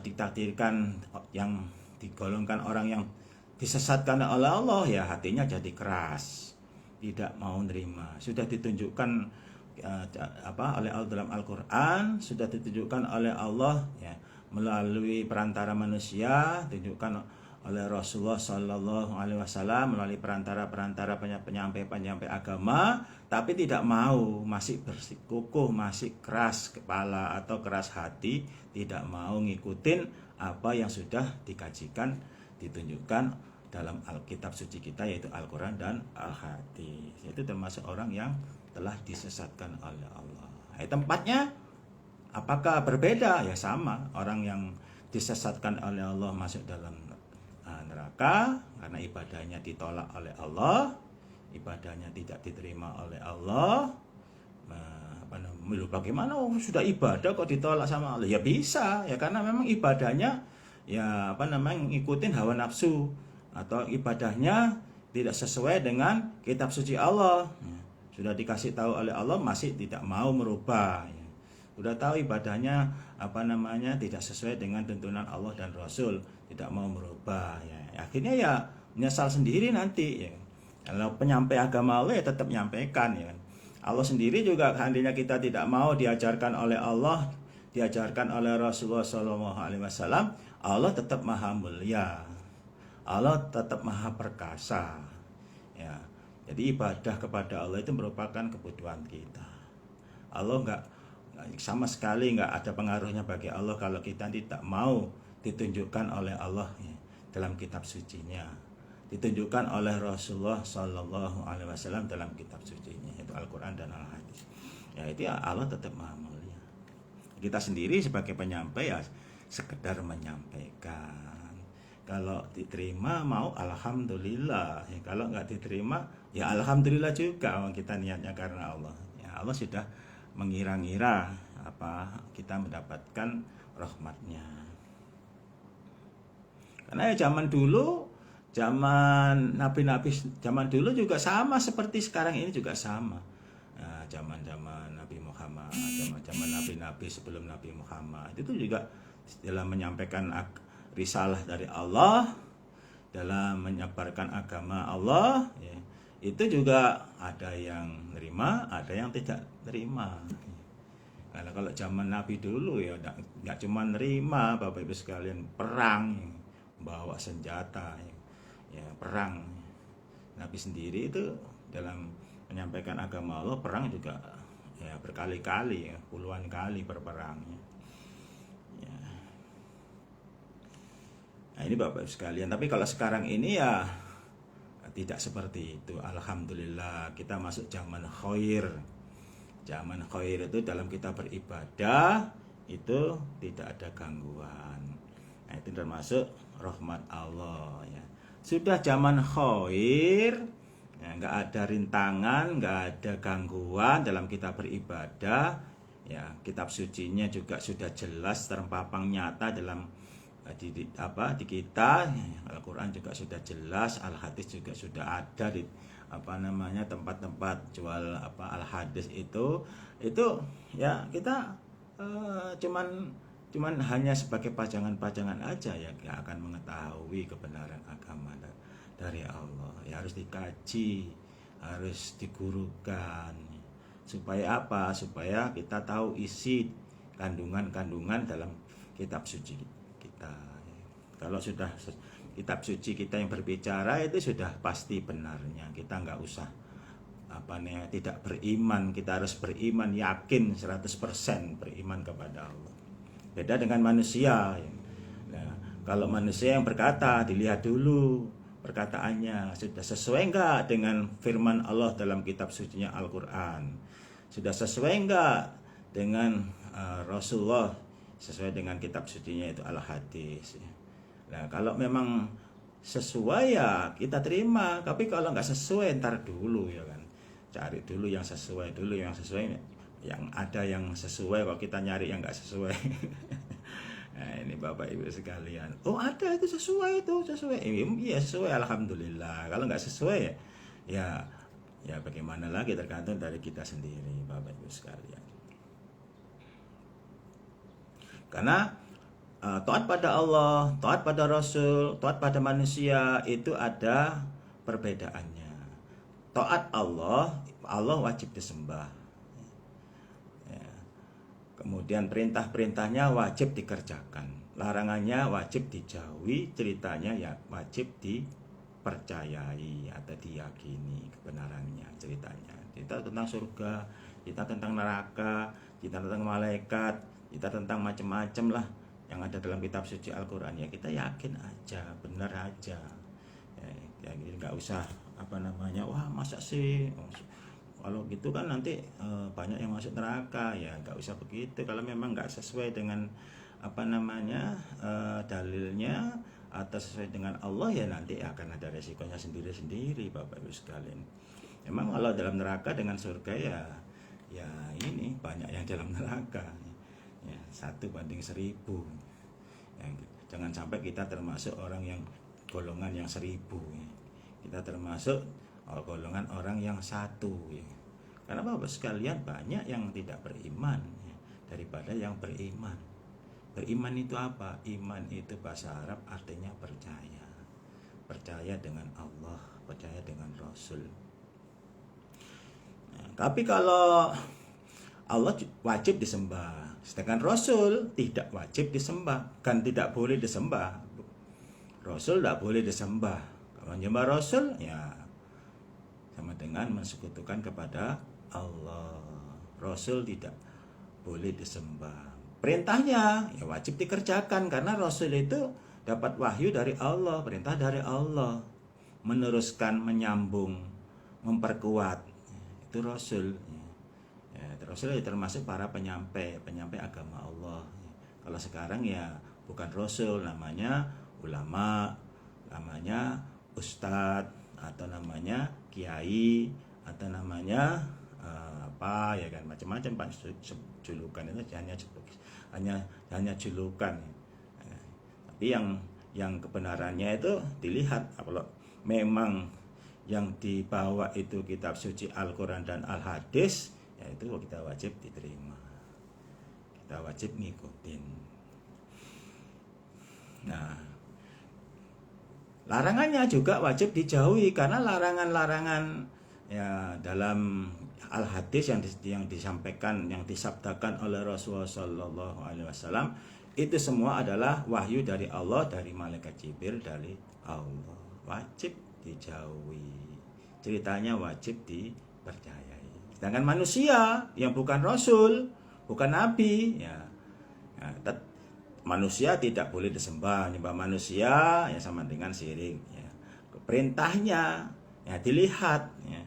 ditakdirkan yang digolongkan orang yang disesatkan oleh Allah, ya hatinya jadi keras, tidak mau nerima. Sudah ditunjukkan oleh Allah dalam Al-Qur'an, sudah ditunjukkan oleh Allah, ya, melalui perantara manusia, ditunjukkan oleh Rasulullah Sallallahu Alaihi Wasallam melalui perantara penyampai agama, tapi tidak mau, masih bersikukuh, masih keras kepala atau keras hati, tidak mau ngikutin apa yang sudah dikajikan, ditunjukkan dalam Alkitab suci kita, yaitu Al-Quran dan Al-Hadis. Itu termasuk orang yang telah disesatkan oleh Allah. Tempatnya apakah berbeda? Ya sama. Orang yang disesatkan oleh Allah masuk dalam neraka karena ibadahnya ditolak oleh Allah, ibadahnya tidak diterima oleh Allah. Bagaimana sudah ibadah kok ditolak sama Allah? Ya bisa, ya karena memang ibadahnya ya ngikutin hawa nafsu, atau ibadahnya tidak sesuai dengan kitab suci Allah. Sudah dikasih tahu oleh Allah masih tidak mau merubah. Sudah tahu ibadahnya tidak sesuai dengan tuntunan Allah dan Rasul, tidak mau merubah. Akhirnya ya menyesal sendiri nanti. Kalau penyampai agama Allah ya tetap menyampaikan. Allah sendiri juga seandainya kita tidak mau diajarkan oleh Allah, diajarkan oleh Rasulullah SAW, Allah tetap maha mulia. Allah tetap maha perkasa, ya. Jadi ibadah kepada Allah itu merupakan kebutuhan kita. Allah sama sekali nggak ada pengaruhnya bagi Allah kalau kita tidak mau ditunjukkan oleh Allah, ya, dalam kitab sucinya, ditunjukkan oleh Rasulullah Sallallahu Alaihi Wasallam dalam kitab sucinya, yaitu Al-Quran dan Al-Hadis. Ya itu Allah tetap maha mulia. Kita sendiri sebagai penyampai ya sekedar menyampaikan. Kalau diterima mau alhamdulillah, ya, kalau nggak diterima ya alhamdulillah juga, kita niatnya karena Allah. Ya, Allah sudah mengira-ngira kita mendapatkan rahmatnya. Karena ya zaman nabi-nabi zaman dulu juga sama seperti sekarang ini juga sama. Nah, zaman-zaman Nabi Muhammad, zaman nabi-nabi sebelum Nabi Muhammad itu juga dalam menyampaikan risalah dari Allah, dalam menyebarkan agama Allah, ya, itu juga ada yang nerima, ada yang tidak nerima. Karena kalau zaman Nabi dulu ya nggak cuma nerima, Bapak Ibu sekalian, perang, bawa senjata, ya perang. Nabi sendiri itu dalam menyampaikan agama Allah, perang juga ya berkali-kali, ya, puluhan kali berperangnya. Nah, ini Bapak sekalian, tapi kalau sekarang ini ya tidak seperti itu. Alhamdulillah kita masuk zaman khair, Zaman khair itu dalam kita beribadah itu tidak ada gangguan. Nah, itu termasuk rahmat Allah ya. Sudah zaman khair, ya, nggak ada rintangan, nggak ada gangguan dalam kita beribadah. Ya, kitab sucinya juga sudah jelas terpampang nyata dalam di kita. Al-Quran juga sudah jelas, Al-Hadis juga sudah ada di tempat-tempat jual Al-Hadis itu ya kita cuman hanya sebagai pajangan-pajangan aja ya akan mengetahui kebenaran agama dari Allah. Ya harus dikaji, harus digurukan supaya apa? Supaya kita tahu isi kandungan-kandungan dalam kitab suci kita. Kalau sudah kitab suci kita yang berbicara itu sudah pasti benarnya. Kita nggak usah tidak beriman, kita harus beriman yakin 100% beriman kepada Allah. Beda dengan manusia. Nah, kalau manusia yang berkata, dilihat dulu perkataannya sudah sesuai enggak dengan firman Allah dalam kitab sucinya Al-Quran, sudah sesuai enggak dengan Rasulullah, sesuai dengan kitab sucinya itu Al-Hadis. Nah, kalau memang sesuai ya kita terima, tapi kalau nggak sesuai ntar dulu ya kan, cari dulu yang sesuai yang ada yang sesuai, kalau kita nyari yang nggak sesuai. Nah, ini Bapak Ibu sekalian, oh ada itu sesuai, iya sesuai, alhamdulillah. Kalau nggak sesuai ya bagaimana lagi, tergantung dari kita sendiri Bapak Ibu sekalian. Karena taat pada Allah, taat pada Rasul, taat pada manusia itu ada perbedaannya. Taat Allah wajib disembah. Ya. Kemudian perintah-perintahnya wajib dikerjakan, larangannya wajib dijauhi, ceritanya ya wajib dipercayai atau diyakini kebenarannya ceritanya. Kita tentang surga, kita tentang neraka, kita tentang malaikat, kita tentang macam-macam lah yang ada dalam kitab suci Al-Quran, ya kita yakin aja, benar aja ya nggak usah wah masa sih, kalau gitu kan nanti banyak yang masuk neraka, ya nggak usah begitu. Kalau memang nggak sesuai dengan dalilnya atau sesuai dengan Allah, ya nanti akan ada resikonya sendiri-sendiri Bapak Ibu sekalian. Memang kalau dalam neraka dengan surga ya ini banyak yang dalam neraka ya, 1:1000 ya, jangan sampai kita termasuk orang yang golongan yang 1000 ya. Kita termasuk golongan orang yang 1 ya. Karena Bapak sekalian banyak yang tidak beriman ya, daripada yang beriman. Beriman itu apa? Iman itu bahasa Arab artinya percaya dengan Allah, percaya dengan Rasul. Nah, tapi kalau Allah wajib disembah, sedangkan Rasul tidak wajib disembah, kan tidak boleh disembah. Rasul tidak boleh disembah. Kalau menyembah Rasul ya sama dengan mensekutukan kepada Allah. Rasul tidak boleh disembah. Perintahnya ya wajib dikerjakan, karena Rasul itu dapat wahyu dari Allah, perintah dari Allah, meneruskan, menyambung, memperkuat. Itu Rasul. Rasul termasuk para penyampai agama Allah. Kalau sekarang ya bukan Rasul, namanya ulama, namanya ustadz, atau namanya kiai, atau namanya ya kan, macam-macam julukan itu hanya julukan. Tapi yang kebenarannya itu dilihat, kalau memang yang dibawa itu kitab suci Al-Quran dan Al-Hadis, ya itu kita wajib diterima, kita wajib ngikutin. Nah, larangannya juga wajib dijauhi, karena larangan-larangan ya dalam Al-Hadis yang disampaikan, yang disabdakan oleh Rasulullah SAW, itu semua adalah wahyu dari Allah, dari malaikat Jibril, dari Allah, wajib dijauhi, ceritanya wajib dipercayai. Sedangkan manusia yang bukan Rasul, bukan Nabi, manusia tidak boleh disembah. Nyembah manusia ya sama dengan syirik ya. Perintahnya ya dilihat ya.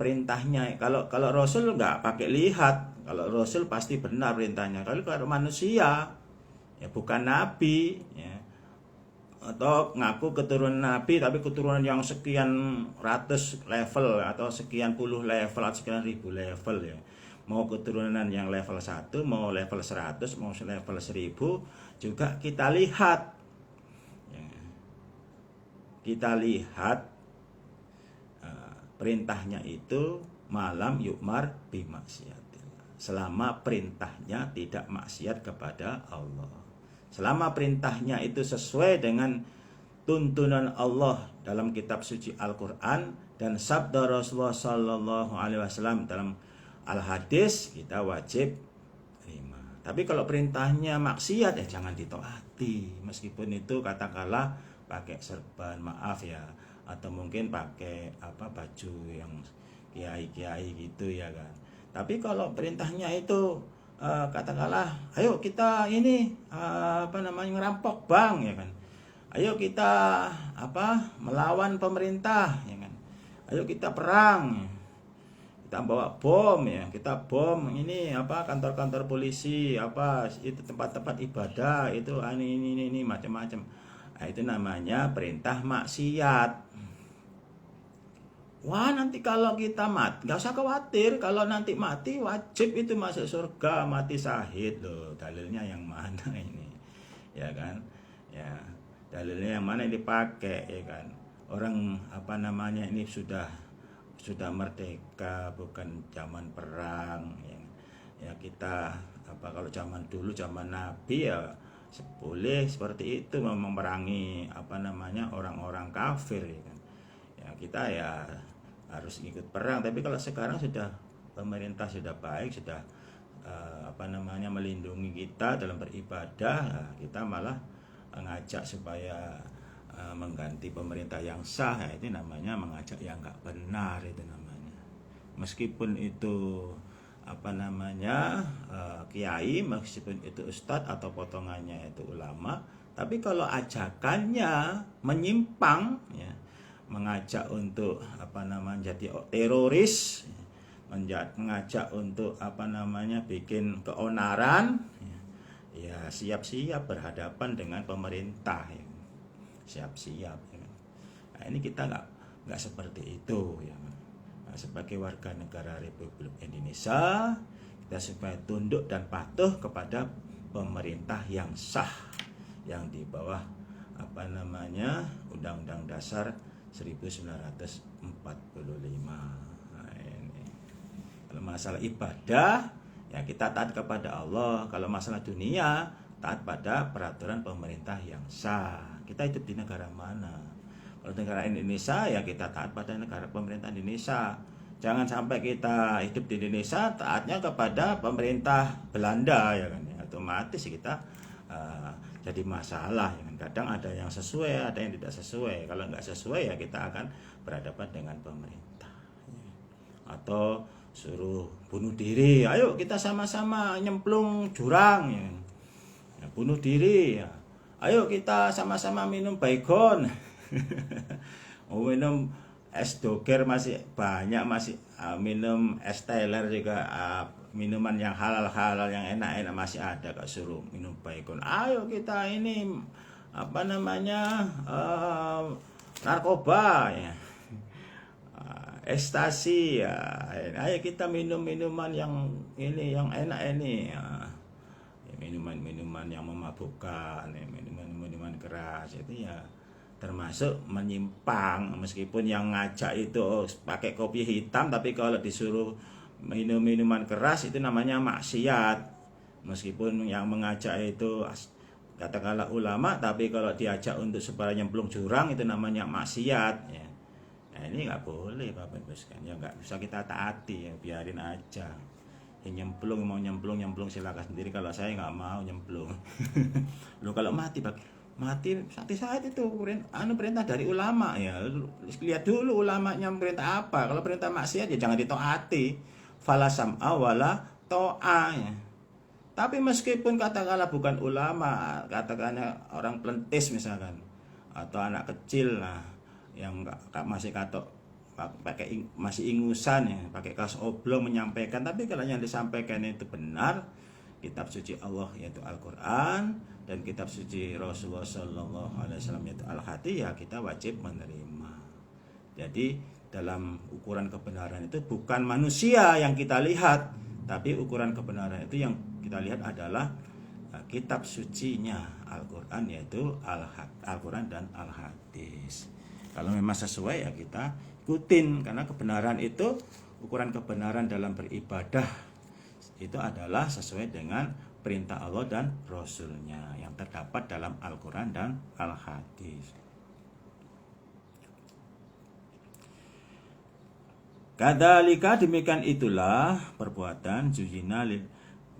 perintahnya. Kalau Rasul nggak pakai lihat, kalau Rasul pasti benar perintahnya. Kalau manusia ya bukan nabi ya, atau ngaku keturunan nabi tapi keturunan yang sekian ratus level atau sekian puluh level atau sekian ribu level ya. Mau keturunan yang level 1, mau level 100, mau level 1000 juga kita lihat ya. Kita lihat perintahnya itu malam yu'mar bimaksiatillah. Selama perintahnya tidak maksiat kepada Allah. Selama perintahnya itu sesuai dengan tuntunan Allah dalam kitab suci Al-Qur'an dan sabda Rasulullah sallallahu alaihi wasallam dalam Al-Hadis, kita wajib terima. Tapi kalau perintahnya maksiat ya jangan ditaati. Meskipun itu katakanlah pakai serban, maaf ya, atau mungkin pakai baju yang kiai-kiai gitu ya kan. Tapi kalau perintahnya itu katakanlah ayo kita ini ngerampok bank ya kan. Ayo kita melawan pemerintah ya kan. Ayo kita perang ya. Kita bawa bom ya, kita bom ini kantor-kantor polisi, itu tempat-tempat ibadah, itu ini macam-macam. Nah, itu namanya perintah maksiat. Wah, nanti kalau kita mati, nggak usah khawatir. Kalau nanti mati, wajib itu masuk surga, mati syahid loh. Dalilnya yang mana ini? Ya kan? Ya, dalilnya yang mana dipakai ya kan? Orang ini sudah merdeka, bukan zaman perang ya kita kalau zaman dulu zaman Nabi ya boleh seperti itu memerangi orang-orang kafir ya kan. Ya kita ya harus ikut perang, tapi kalau sekarang sudah pemerintah sudah baik, sudah melindungi kita dalam beribadah, kita malah ngajak supaya mengganti pemerintah yang sah, ya, itu namanya mengajak yang nggak benar itu namanya. Meskipun itu kiai, meskipun itu ustadz atau potongannya itu ulama, tapi kalau ajakannya menyimpang ya, mengajak untuk jadi teroris, mengajak untuk bikin keonaran ya, siap-siap berhadapan dengan pemerintah ya. Siap-siap ya. Nah, ini kita nggak seperti itu ya. Nah, sebagai warga negara Republik Indonesia, kita supaya tunduk dan patuh kepada pemerintah yang sah yang di bawah Undang-Undang Dasar 1945. Nah, ini. Kalau masalah ibadah ya kita taat kepada Allah. Kalau masalah dunia taat pada peraturan pemerintah yang sah. Kita hidup di negara mana? Kalau negara Indonesia ya kita taat pada negara pemerintah Indonesia. Jangan sampai kita hidup di Indonesia taatnya kepada pemerintah Belanda ya kan. Otomatis kita jadi masalah ya kan. Kadang ada yang sesuai, ada yang tidak sesuai. Kalau nggak sesuai ya kita akan berhadapan dengan pemerintah. Atau suruh bunuh diri. Ayo kita sama-sama nyemplung jurang ya. Ya, bunuh diri ya. Ayo kita sama-sama minum baygon. Minum es doger masih banyak, masih minum es teler juga, minuman yang halal-halal yang enak-enak masih ada, kok suruh minum baygon. Ayo kita ini narkoba ya. Ekstasi ya. Ayo kita minum minuman yang ini yang enak ini ya. Minuman-minuman yang memabukkan, minuman keras itu ya termasuk menyimpang. Meskipun yang ngajak itu pakai kopi hitam, tapi kalau disuruh minum minuman keras itu namanya maksiat. Meskipun yang mengajak itu katakanlah ulama, tapi kalau diajak untuk supaya nyemplung jurang itu namanya maksiat ya. Nah, ini nggak boleh Bapak Ibu sekalian, ya nggak bisa kita taati ya, biarin aja. Yang nyemplung mau nyemplung silakan sendiri, kalau saya nggak mau nyemplung. Loh kalau mati saat itu perintah dari ulama ya, lihat dulu ulamanya perintah apa. Kalau perintah maksiat ya jangan ditaati, fala sam'a wala to'a ya. Tapi meskipun katakanlah bukan ulama, katakanlah orang pelentis misalkan, atau anak kecil lah yang masih masih ingusan ya, pakai kaos oblong menyampaikan, tapi kalau yang disampaikan itu benar, kitab suci Allah yaitu Al-Qur'an dan kitab suci Rasulullah sallallahu alaihi wasallam yaitu Al-Hadi, ya kita wajib menerima. Jadi dalam ukuran kebenaran itu bukan manusia yang kita lihat, tapi ukuran kebenaran itu yang kita lihat adalah kitab sucinya Al-Qur'an yaitu Al-Qur'an dan Al-Hadis. Kalau memang sesuai ya kita ikutin, karena kebenaran itu, ukuran kebenaran dalam beribadah itu adalah sesuai dengan perintah Allah dan Rasulnya yang terdapat dalam Al-Quran dan Al-Hadis. Kadzalika, demikian itulah perbuatan zuyina lil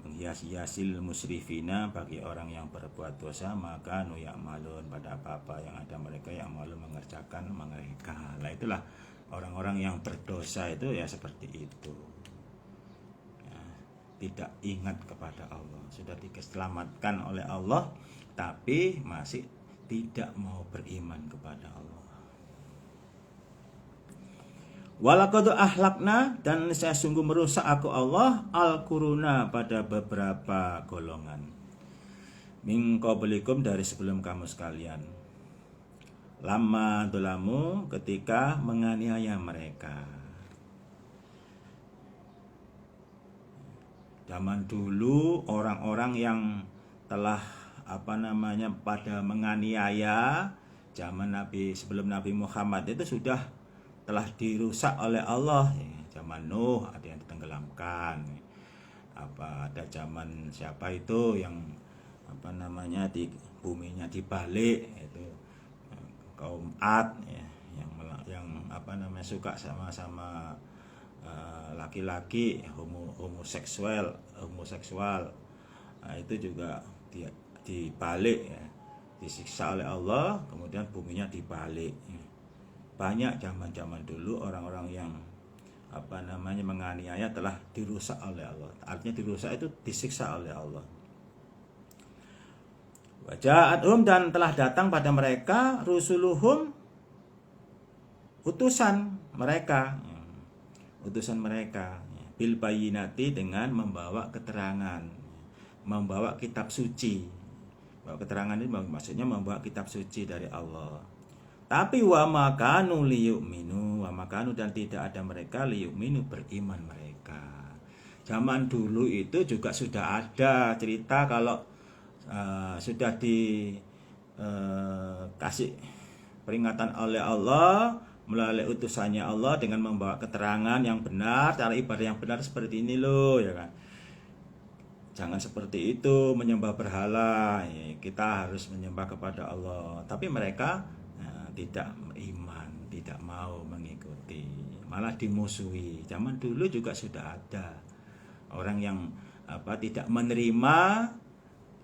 menghias-hiasil musrifina, bagi orang yang berbuat dosa, maka nuyak malun, pada apa-apa yang ada mereka yang malu mengerjakan mereka. Nah itulah orang-orang yang berdosa itu ya seperti itu ya, tidak ingat kepada Allah, sudah diselamatkan oleh Allah tapi masih tidak mau beriman kepada Allah. Walaqad ahlakna, dan saya sungguh merusak aku Allah al-quruna, pada beberapa golongan, min qablikum, dari sebelum kamu sekalian, lama dolamu, ketika menganiaya mereka. Zaman dulu orang-orang yang telah pada menganiaya zaman Nabi, sebelum Nabi Muhammad itu sudah telah dirusak oleh Allah. Zaman Nuh ada yang ditenggelamkan, ada zaman siapa itu yang di buminya dibalik, itu kaum Ad ya, yang suka sama laki-laki, homoseksual. Nah, itu juga dia dibalik ya, disiksa oleh Allah, kemudian buminya dibalik ya. Banyak zaman-zaman dulu orang-orang yang menganiaya telah dirusak oleh Allah. Artinya dirusak itu disiksa oleh Allah. Waja'athum, dan telah datang pada mereka rusuluhum, utusan mereka bil bayyinati, dengan membawa keterangan, membawa kitab suci. Bawa keterangan ini maksudnya membawa kitab suci dari Allah. Tapi wa makanu liyu'minu, dan tidak ada mereka liyu'minu, beriman mereka. Zaman dulu itu juga sudah ada cerita kalau sudah dikasih peringatan oleh Allah melalui utusannya Allah dengan membawa keterangan yang benar, cara ibadah yang benar seperti ini loh, ya kan. Jangan seperti itu menyembah berhala, ya, kita harus menyembah kepada Allah. Tapi mereka tidak iman, tidak mau mengikuti, malah dimusuhi. Zaman dulu juga sudah ada orang yang tidak menerima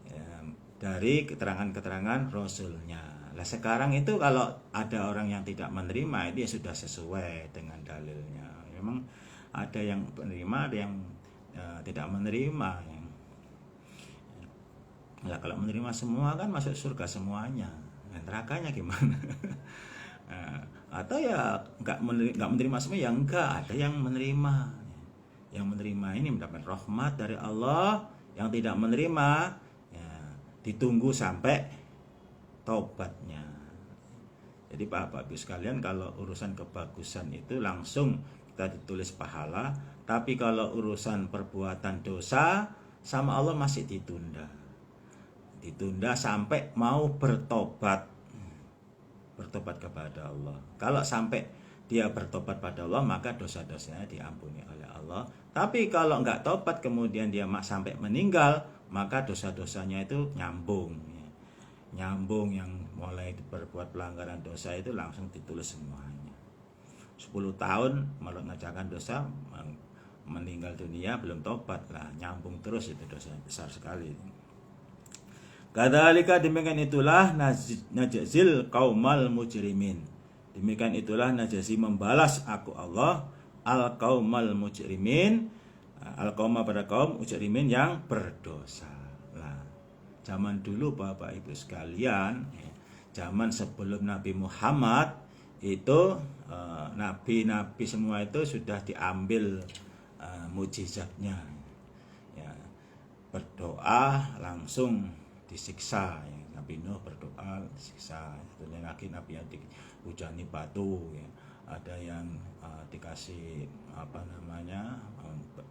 ya, dari keterangan-keterangan Rasulnya. Nah sekarang itu kalau ada orang yang tidak menerima, itu ya sudah sesuai dengan dalilnya. Memang ada yang menerima, ada yang tidak menerima. Nah kalau menerima semua kan masuk surga semuanya. Nerakanya gimana? Atau ya nggak menerima semua, ya enggak, ada yang menerima. Yang menerima ini mendapat rahmat dari Allah, yang tidak menerima ya, ditunggu sampai taubatnya. Jadi Bapak Ibu sekalian, kalau urusan kebagusan itu langsung kita ditulis pahala, tapi kalau urusan perbuatan dosa sama Allah masih ditunda sampai mau bertobat kepada Allah. Kalau sampai dia bertobat pada Allah, maka dosa-dosanya diampuni oleh Allah. Tapi kalau enggak tobat kemudian dia sampai meninggal, maka dosa-dosanya itu nyambung, yang mulai berbuat pelanggaran dosa itu langsung ditulis semuanya. 10 tahun mengerjakan dosa, meninggal dunia belum tobat lah, nyambung terus, itu dosa besar sekali. Kadzalika, demikian itulah najzil qaumal mujrimin. Demikian itulah najzi, membalas aku Allah al qaumal mujrimin, al qauma, pada kaum mujrimin yang berdosa. Nah, zaman dulu Bapak Ibu sekalian, zaman sebelum Nabi Muhammad itu nabi-nabi semua itu sudah diambil mukjizatnya, ya, berdoa langsung disiksa, ya. Nabi Nuh berdoa disiksa, dan lagi nabi yang dihujani batu, ya. Ada yang dikasih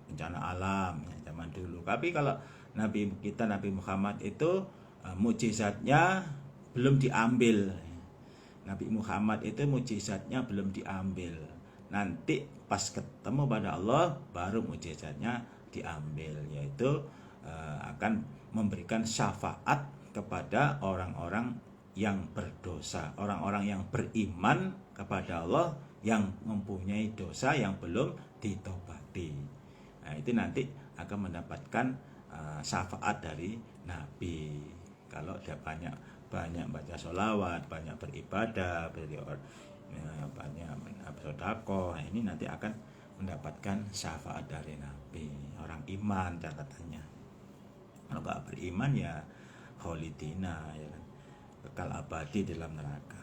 bencana alam, ya, zaman dulu. Tapi kalau Nabi kita, Nabi Muhammad itu mukjizatnya belum diambil. Nabi Muhammad itu mukjizatnya belum diambil. Nanti pas ketemu pada Allah baru mukjizatnya diambil, yaitu akan memberikan syafaat kepada orang-orang yang berdosa, orang-orang yang beriman kepada Allah yang mempunyai dosa yang belum ditobati. Nah, itu nanti akan mendapatkan syafaat dari Nabi. Kalau dia banyak baca sholawat, banyak beribadah, banyak bersedekah, ini nanti akan mendapatkan syafaat dari Nabi. Orang iman catatannya. Kalau nggak beriman ya kholidina, ya kan, kekal abadi dalam neraka.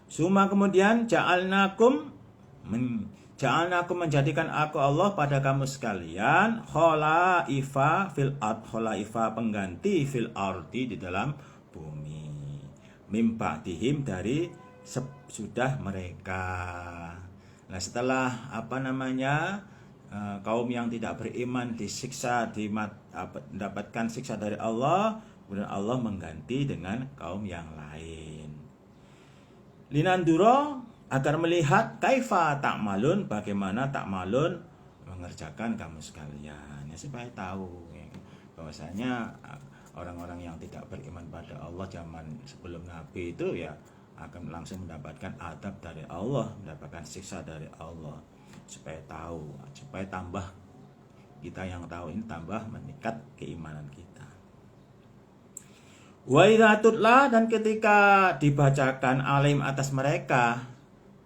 Suma kemudian ja'alnakum menjadikan aku Allah pada kamu sekalian khalaifa fil ard, khalaifa pengganti fil ardi di dalam bumi, mim ba'dihim dari sudah mereka. Nah, setelah kaum yang tidak beriman disiksa, mendapatkan siksa dari Allah, kemudian Allah mengganti dengan kaum yang lain. Linanduro, agar melihat kaifa ta'malun, bagaimana ta'malun mengerjakan kamu sekalian, ya, supaya tahu, ya, bahwasanya orang-orang yang tidak beriman pada Allah zaman sebelum Nabi itu ya akan langsung mendapatkan adab dari Allah, mendapatkan siksa dari Allah, supaya tahu, supaya tambah, kita yang tahu ini tambah meningkat keimanan kita. Wa idza tutla, dan ketika dibacakan alim atas mereka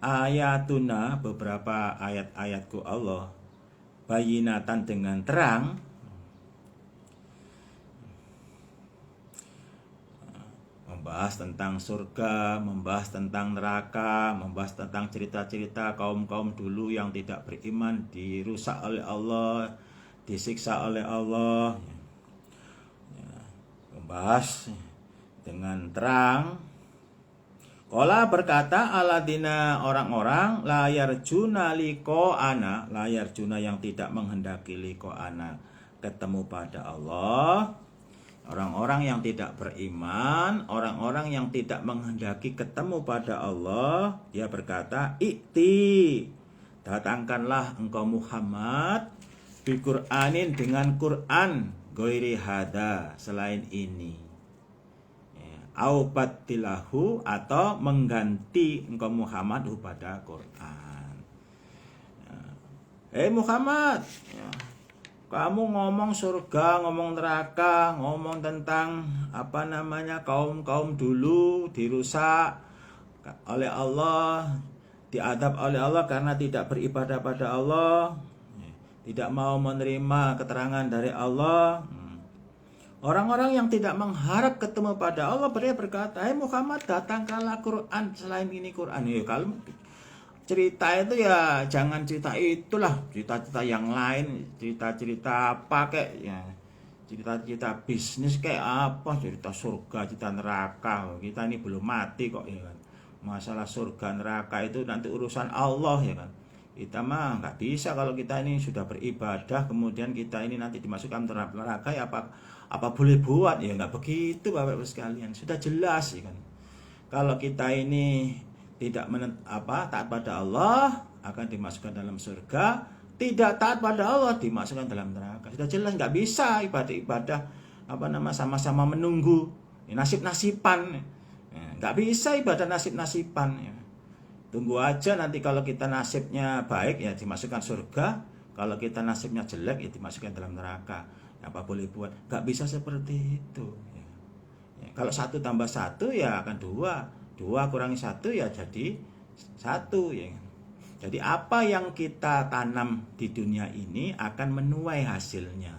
ayatuna, beberapa ayat-ayatku Allah, bayinatan dengan terang, membahas tentang surga, membahas tentang neraka, membahas tentang cerita-cerita kaum-kaum dulu yang tidak beriman, dirusak oleh Allah, disiksa oleh Allah, membahas dengan terang. Qala berkata aladina, orang-orang layar juna liko ana, layar juna yang tidak menghendaki liko ana, ketemu pada Allah. Orang-orang yang tidak beriman, orang-orang yang tidak menghendaki ketemu pada Allah, dia berkata, "Ikti, datangkanlah engkau Muhammad bi Qur'anin, dengan Quran, ghairi hada, selain ini. Au batilahu, atau mengganti engkau Muhammad pada Quran." Muhammad, kamu ngomong surga, ngomong neraka, ngomong tentang kaum-kaum dulu dirusak oleh Allah, diadab oleh Allah karena tidak beribadah pada Allah, tidak mau menerima keterangan dari Allah. Orang-orang yang tidak mengharap ketemu pada Allah, dia berkata, Muhammad, datangkanlah Quran, selain ini Quran. Ya, kalau cerita itu ya jangan cerita itulah, cerita-cerita yang lain, cerita-cerita apa kayak ya, cerita-cerita bisnis kayak apa, cerita surga, cerita neraka. Kita ini belum mati kok, ya kan. Masalah surga neraka itu nanti urusan Allah, ya kan. Kita mah nggak bisa, kalau kita ini sudah beribadah kemudian kita ini nanti dimasukkan neraka, ya apa boleh buat, ya nggak begitu Bapak-Ibu sekalian, sudah jelas, ya kan. Kalau kita ini tidak taat pada Allah akan dimasukkan dalam surga, tidak taat pada Allah dimasukkan dalam neraka, sudah jelas. Nggak bisa ibadah sama-sama menunggu nasib-nasiban, nggak bisa ibadah nasib-nasiban, ya. Tunggu aja nanti, kalau kita nasibnya baik ya dimasukkan surga, kalau kita nasibnya jelek ya dimasukkan dalam neraka. Apa boleh buat, nggak bisa seperti itu, ya. Kalau 1 tambah 1 ya akan 2 kurangi 1 ya jadi 1, ya. Jadi apa yang kita tanam di dunia ini akan menuai hasilnya.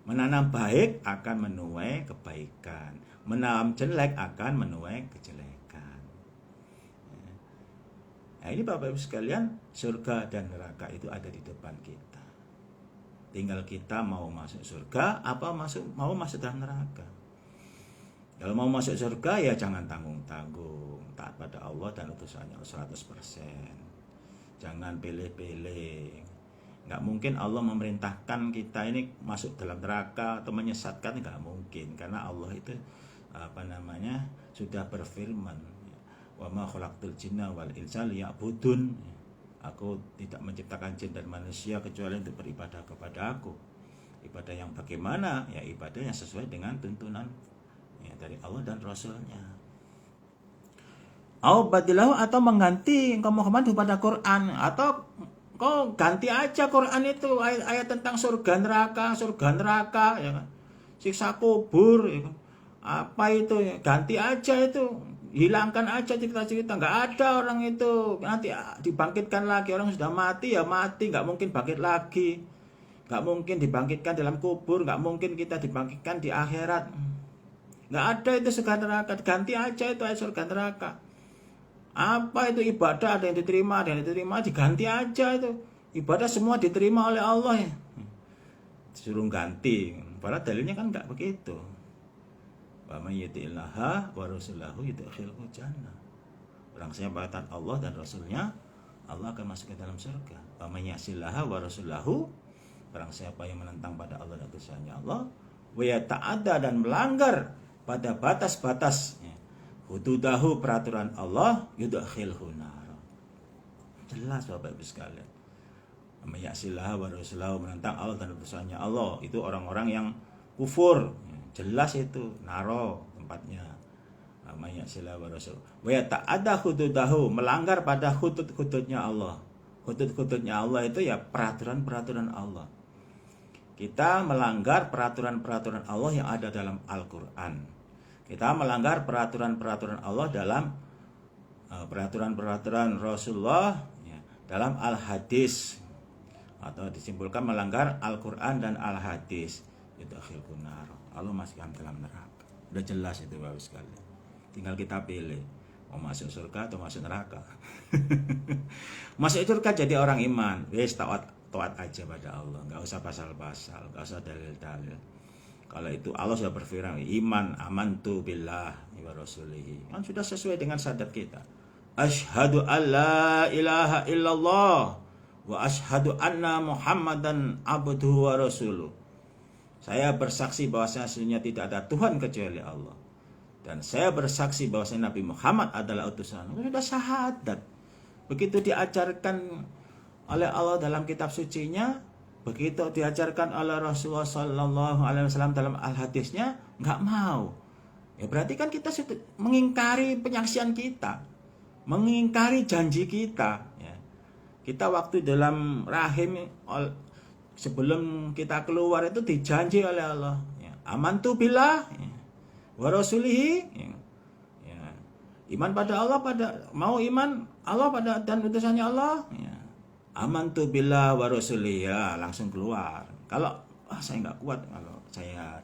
Menanam baik akan menuai kebaikan, menanam jelek akan menuai kejelekan. Nah, ini Bapak Ibu sekalian, surga dan neraka itu ada di depan kita. Tinggal kita mau masuk surga apa mau masuk dalam neraka. Kalau mau masuk surga ya jangan tanggung-tanggung, taat pada Allah dan utusannya 100%. Jangan pilih-pilih. Nggak mungkin Allah memerintahkan kita ini masuk dalam neraka atau menyesatkan, nggak mungkin, karena Allah itu sudah berfirman, wa ma khalaqtul jinna wal insa liya'budun. Aku tidak menciptakan jin dan manusia kecuali untuk beribadah kepada aku. Ibadah yang bagaimana? Ya ibadah yang sesuai dengan tuntunan ya, dari Allah dan Rasulnya. Au badilahu, atau mengganti engkau Muhammad pada Quran, atau kau ganti aja Quran itu ayat-ayat tentang surga neraka ya kan, siksa kubur ya kan. Apa itu ya, ganti aja itu, hilangkan aja cerita-cerita. Nggak ada orang itu nanti dibangkitkan lagi. Orang sudah mati ya mati, nggak mungkin bangkit lagi, nggak mungkin dibangkitkan dalam kubur, nggak mungkin kita dibangkitkan di akhirat. Nggak ada itu surga neraka. Ganti aja itu ayat surga neraka. Apa itu ibadah, ada yang diterima, ada yang diterima, diganti aja itu. Ibadah semua diterima oleh Allah ya. Disuruh ganti. Padahal dalilnya kan nggak begitu. Wa may yuti'illaha wa rasulahu yudkhilhu jannah. Orang siapa taat Allah dan Rasulnya, Allah akan masuk ke dalam surga. Wa may ya'sillaha wa rasulahu, orang siapa yang menentang pada Allah dan Rasulnya Allah, wa yata'adda, dan melanggar pada batas-batas hududahu, peraturan Allah, yudkhilhu nar. Jelas Bapak Ibu sekalian. Wa may ya'sillaha wa rasulahu, menentang Allah dan Rasulnya Allah, itu orang-orang yang kufur. Jelas itu naro tempatnya. Amanya sila wa rasul. Wa ta'adda hududahu, melanggar pada hudud-hududnya Allah. Hudud-hududnya Allah itu ya peraturan-peraturan Allah. Kita melanggar peraturan-peraturan Allah yang ada dalam Al-Qur'an. Kita melanggar peraturan-peraturan Allah dalam peraturan-peraturan Rasulullah ya, dalam Al-Hadis, atau disimpulkan melanggar Al-Qur'an dan Al-Hadis. Itu akhirul nar. Allah masukkan dalam neraka. Udah jelas itu Bapak sekalian. Tinggal kita pilih mau masuk surga atau masuk neraka. Masuk surga jadi orang iman, wis taat aja pada Allah, nggak usah pasal-pasal, nggak usah dalil-dalil. Kalau itu Allah sudah berfirman, iman amantu billah wa rasulihi, kan sudah sesuai dengan syahadat kita. Asyhadu alla ilaha illallah wa asyhadu anna Muhammadan abduhu wa rasuluh. Saya bersaksi bahwasanya sesungguhnya tidak ada Tuhan kecuali Allah. Dan saya bersaksi bahwasanya Nabi Muhammad adalah utusan. Sudah syahadat. Begitu diajarkan oleh Allah dalam kitab sucinya, begitu diajarkan oleh Rasulullah SAW dalam al-hadisnya, nggak mau. Ya berarti kan kita mengingkari penyaksian kita, mengingkari janji kita. Ya. Kita waktu dalam rahim sebelum kita keluar itu dijanji oleh Allah ya, amantu billah ya, wa rasulihi ya, iman pada Allah, mau iman Allah pada dan utusannya Allah ya, amantu billah wa rasulihi ya, langsung keluar. Kalau saya nggak kuat, kalau saya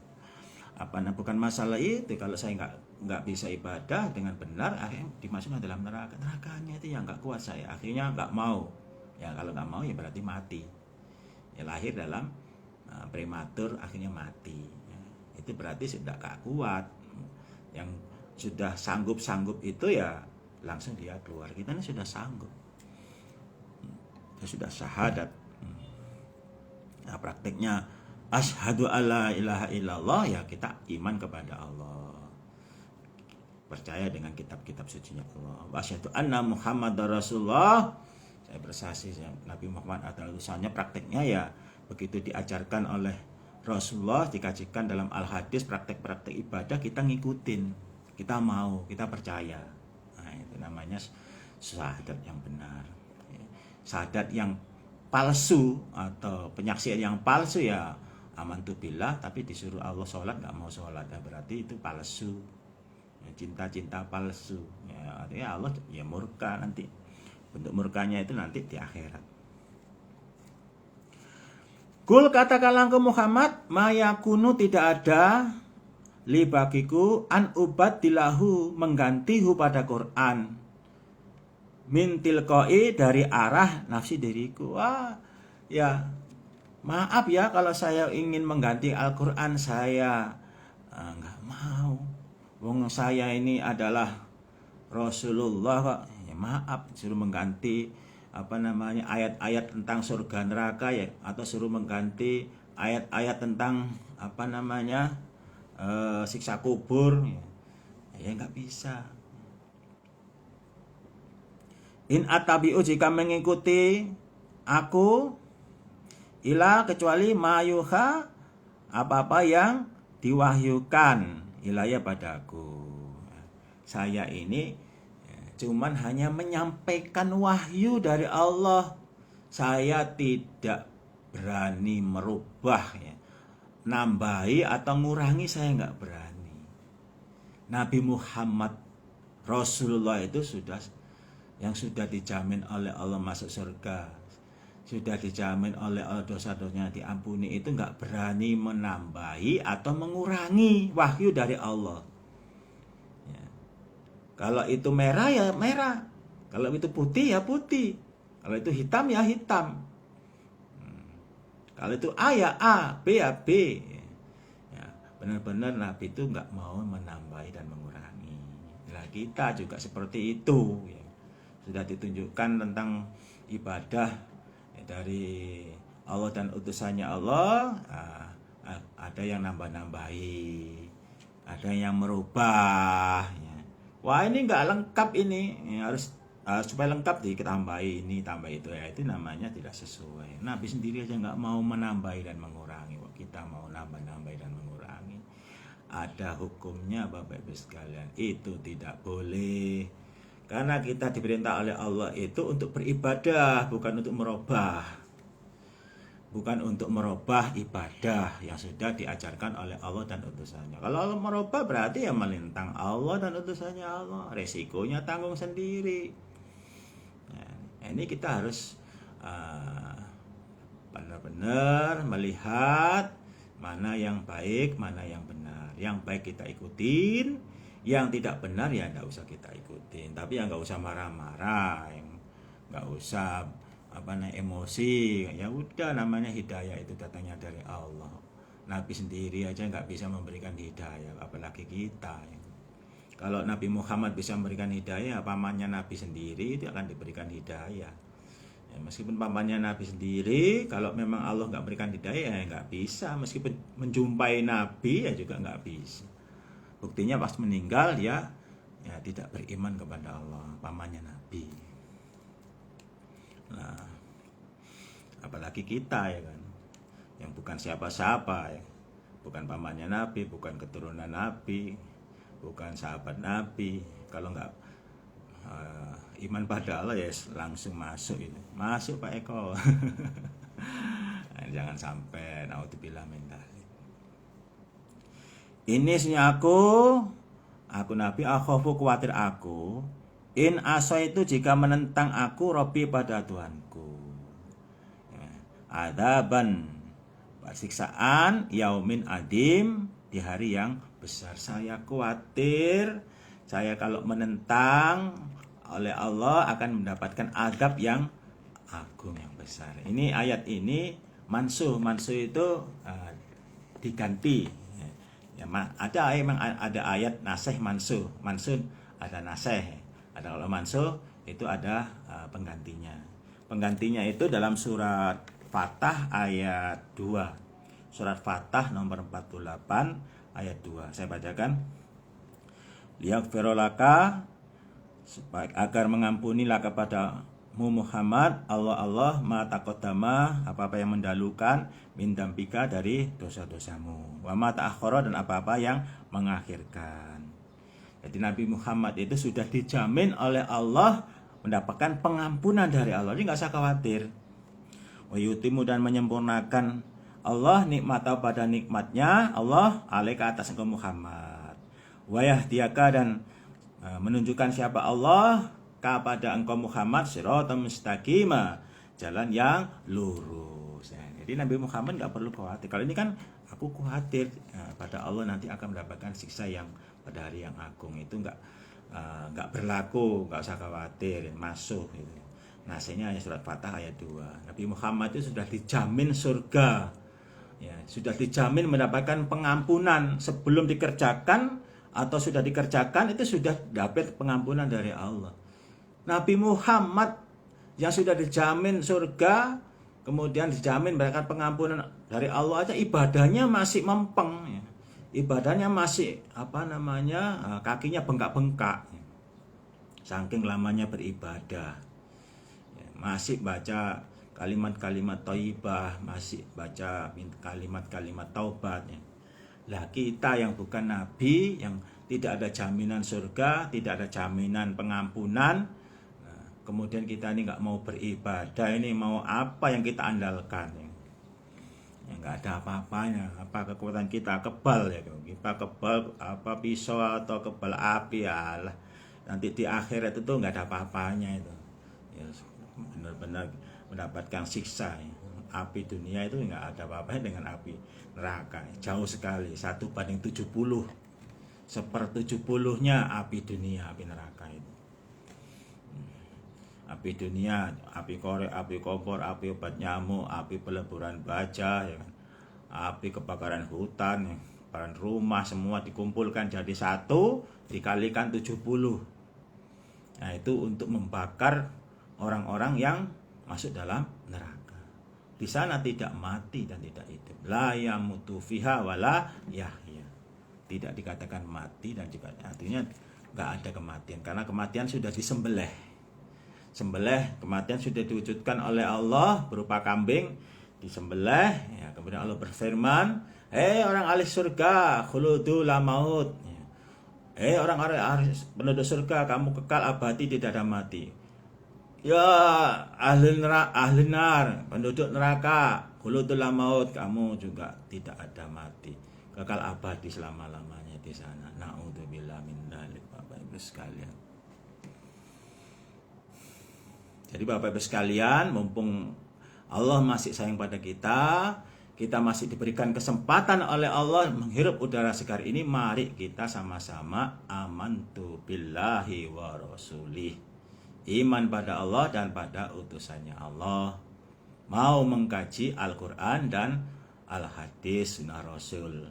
bukan masalah itu, kalau saya nggak bisa ibadah dengan benar, akhirnya dimasukkan dalam nerakanya itu yang nggak kuat saya, akhirnya nggak mau ya. Kalau nggak mau ya berarti mati ya, lahir dalam prematur akhirnya mati ya. Itu berarti sudah gak kuat. Yang sudah sanggup itu ya langsung dia keluar. Kita ini sudah sanggup, sudah syahadat. Nah prakteknya asyhadu alla ilaha illallah ya, kita iman kepada Allah, percaya dengan kitab-kitab sucinya Allah. Wa asyhadu anna Muhammadar Rasulullah, saya bersaksi Nabi Muhammad adalah utusannya. Prakteknya ya begitu diajarkan oleh Rasulullah, dikajikan dalam Al-Hadis, praktek-praktek ibadah kita ngikutin, kita mau, kita percaya. Nah itu namanya syahadat yang benar. Syahadat yang palsu atau penyaksian yang palsu ya amantu billah, tapi disuruh Allah sholat nggak mau sholat, ya berarti itu palsu ya, cinta-cinta palsu ya, artinya Allah ya murka nanti. Bentuk murkanya itu nanti di akhirat. Kul, katakanlah ke Muhammad, mayakunu, tidak ada li bagiku an ubadilahu, menggantihu pada Quran, min tilqai dari arah nafsi diriku. Wah, ya maaf ya kalau saya ingin mengganti Al-Qur'an, saya nggak mau. Wong saya ini adalah Rasulullah kok. Ya maaf, suruh mengganti ayat-ayat tentang surga neraka ya, atau suruh mengganti ayat-ayat tentang siksa kubur ya nggak bisa. In atabi'u, jika mengikuti aku, ila kecuali mayuha, apa-apa yang diwahyukan ilaya padaku. Saya ini cuman hanya menyampaikan wahyu dari Allah. Saya tidak berani merubah ya, nambahi atau ngurangi, saya nggak berani. Nabi Muhammad Rasulullah itu sudah dijamin oleh Allah masuk surga, sudah dijamin oleh Allah dosa-dosanya diampuni, itu nggak berani menambahi atau mengurangi wahyu dari Allah ya. Kalau itu merah ya merah, kalau itu putih ya putih, kalau itu hitam ya hitam, kalau itu A ya A, B ya B ya. Benar-benar Nabi itu nggak mau menambahi dan mengurangi. Nah, kita juga seperti itu ya. Sudah ditunjukkan tentang ibadah dari Allah dan utusannya Allah, ada yang nambah-nambahi, ada yang merubah ya. Wah, ini nggak lengkap ini ya, harus supaya lengkap ditambahi ini tambah itu ya, itu namanya tidak sesuai. Nabi sendiri aja nggak mau menambahi dan mengurangi, kita mau nambah-nambahi dan mengurangi. Ada hukumnya Bapak Ibu sekalian, itu tidak boleh. Karena kita diperintah oleh Allah itu untuk beribadah, bukan untuk merubah. Bukan untuk merubah ibadah yang sudah diajarkan oleh Allah dan utusannya. Kalau Allah merubah berarti ya melintang Allah dan utusannya Allah. Resikonya tanggung sendiri. Nah, ini kita harus benar-benar melihat mana yang baik, mana yang benar. Yang baik kita ikutin, yang tidak benar ya nggak usah kita ikutin. Tapi ya nggak usah marah-marah, nggak usah emosi. Ya udah, namanya hidayah itu datangnya dari Allah. Nabi sendiri aja nggak bisa memberikan hidayah, apalagi kita ya. Kalau Nabi Muhammad bisa memberikan hidayah, pamannya Nabi sendiri itu akan diberikan hidayah ya. Meskipun pamannya Nabi sendiri, kalau memang Allah nggak berikan hidayah ya nggak bisa. Meskipun menjumpai Nabi ya juga nggak bisa. Buktinya pas meninggal dia ya tidak beriman kepada Allah, pamannya Nabi. Nah, apalagi kita ya kan, yang bukan siapa-siapa ya, bukan pamannya Nabi, bukan keturunan Nabi, bukan sahabat Nabi. Kalau nggak iman pada Allah ya langsung masuk ini, masuk Pak Eko. Jangan sampai naudzubillah min dzalik. Ini sunya aku Nabi, akhafu khawatir aku, in aso itu jika menentang aku Robbi pada Tuhanku ya, adaban siksaan yaumin adim, di hari yang besar. Saya khawatir saya kalau menentang oleh Allah akan mendapatkan azab yang agung, yang besar. Ini ayat ini mansuh itu diganti. Ya, memang ada ayat nasih mansuh ada nasih, ada kalau mansuh itu ada penggantinya. Penggantinya itu dalam surat Fatah ayat 2. Surat Fatah nomor 48 ayat 2. Saya bacakan. Liyaghfirolaka, agar mengampunilah kepadamu Muhammad Allah ma taqaddama, apa-apa yang mendalukan min dambika dari dosa-dosamu, wa ma ta'akhkhara, dan apa-apa yang mengakhirkan. Jadi Nabi Muhammad itu sudah dijamin oleh Allah mendapatkan pengampunan dari Allah. Jadi nggak usah khawatir. Wa yutimu, dan menyempurnakan Allah nikmata pada nikmatnya Allah alaika atas engkau Muhammad. Wa yahdiyaka, dan menunjukkan siapa Allah kepada engkau Muhammad siratan mustaqima, jalan yang lurus. Ya, jadi Nabi Muhammad nggak perlu khawatir. Kalau ini kan aku khawatir pada Allah nanti akan mendapatkan siksa yang pada hari yang agung, itu nggak nggak berlaku, nggak usah khawatir, masuk gitu. Nasinya hanya surat Fatah ayat 2. Nabi Muhammad itu sudah dijamin surga, ya, sudah dijamin mendapatkan pengampunan sebelum dikerjakan atau sudah dikerjakan, itu sudah dapat pengampunan dari Allah. Nabi Muhammad yang sudah dijamin surga, kemudian dijamin mendapatkan pengampunan dari Allah aja, ibadahnya masih mempeng, ya. Ibadahnya masih kakinya bengkak-bengkak, saking lamanya beribadah, ya, masih baca kalimat-kalimat thayyibah, masih baca kalimat-kalimat taubat, ya. Lah kita yang bukan nabi, yang tidak ada jaminan surga, tidak ada jaminan pengampunan, kemudian kita ini nggak mau beribadah, ini mau apa yang kita andalkan, ya? Ya nggak ada apa-apanya. Apa kekuatan kita? Kebal, ya, kita kebal apa pisau atau kebal api, alah, nanti di akhirat itu nggak ada apa-apanya itu, ya, benar-benar mendapatkan siksa, ya. Api dunia itu nggak ada apa-apanya dengan api neraka, jauh sekali, 1/70, 1/70-nya api dunia, api neraka itu. Api dunia, api korek, api kompor, api obat nyamuk, api peleburan baja, ya kan? Api kebakaran hutan, ya, kebakaran rumah, semua dikumpulkan jadi satu, dikalikan 70. Nah, itu untuk membakar orang-orang yang masuk dalam neraka. Di sana tidak mati dan tidak hidup. La yamutu fiha wala yahya. Tidak dikatakan mati dan juga artinya nggak ada kematian, karena kematian sudah disembelih. Kematian sudah diwujudkan oleh Allah berupa kambing, disembelih, ya, kemudian Allah berfirman, orang ahli surga, khuludu la maut, ya. Orang-orang penduduk surga, kamu kekal abadi, tidak ada mati. Ya ahli nar, penduduk neraka, khuludu la maut, kamu juga tidak ada mati, kekal abadi selama-lamanya di sana. Na'udzubillah min dzalik, Bapak Ibu sekalian. Jadi Bapak Ibu sekalian, mumpung Allah masih sayang pada kita masih diberikan kesempatan oleh Allah menghirup udara segar ini, mari kita sama-sama amantu billahi wa rasulih. Iman pada Allah dan pada utusannya Allah. Mau mengkaji Al-Quran dan Al-Hadis Sunnah Rasul.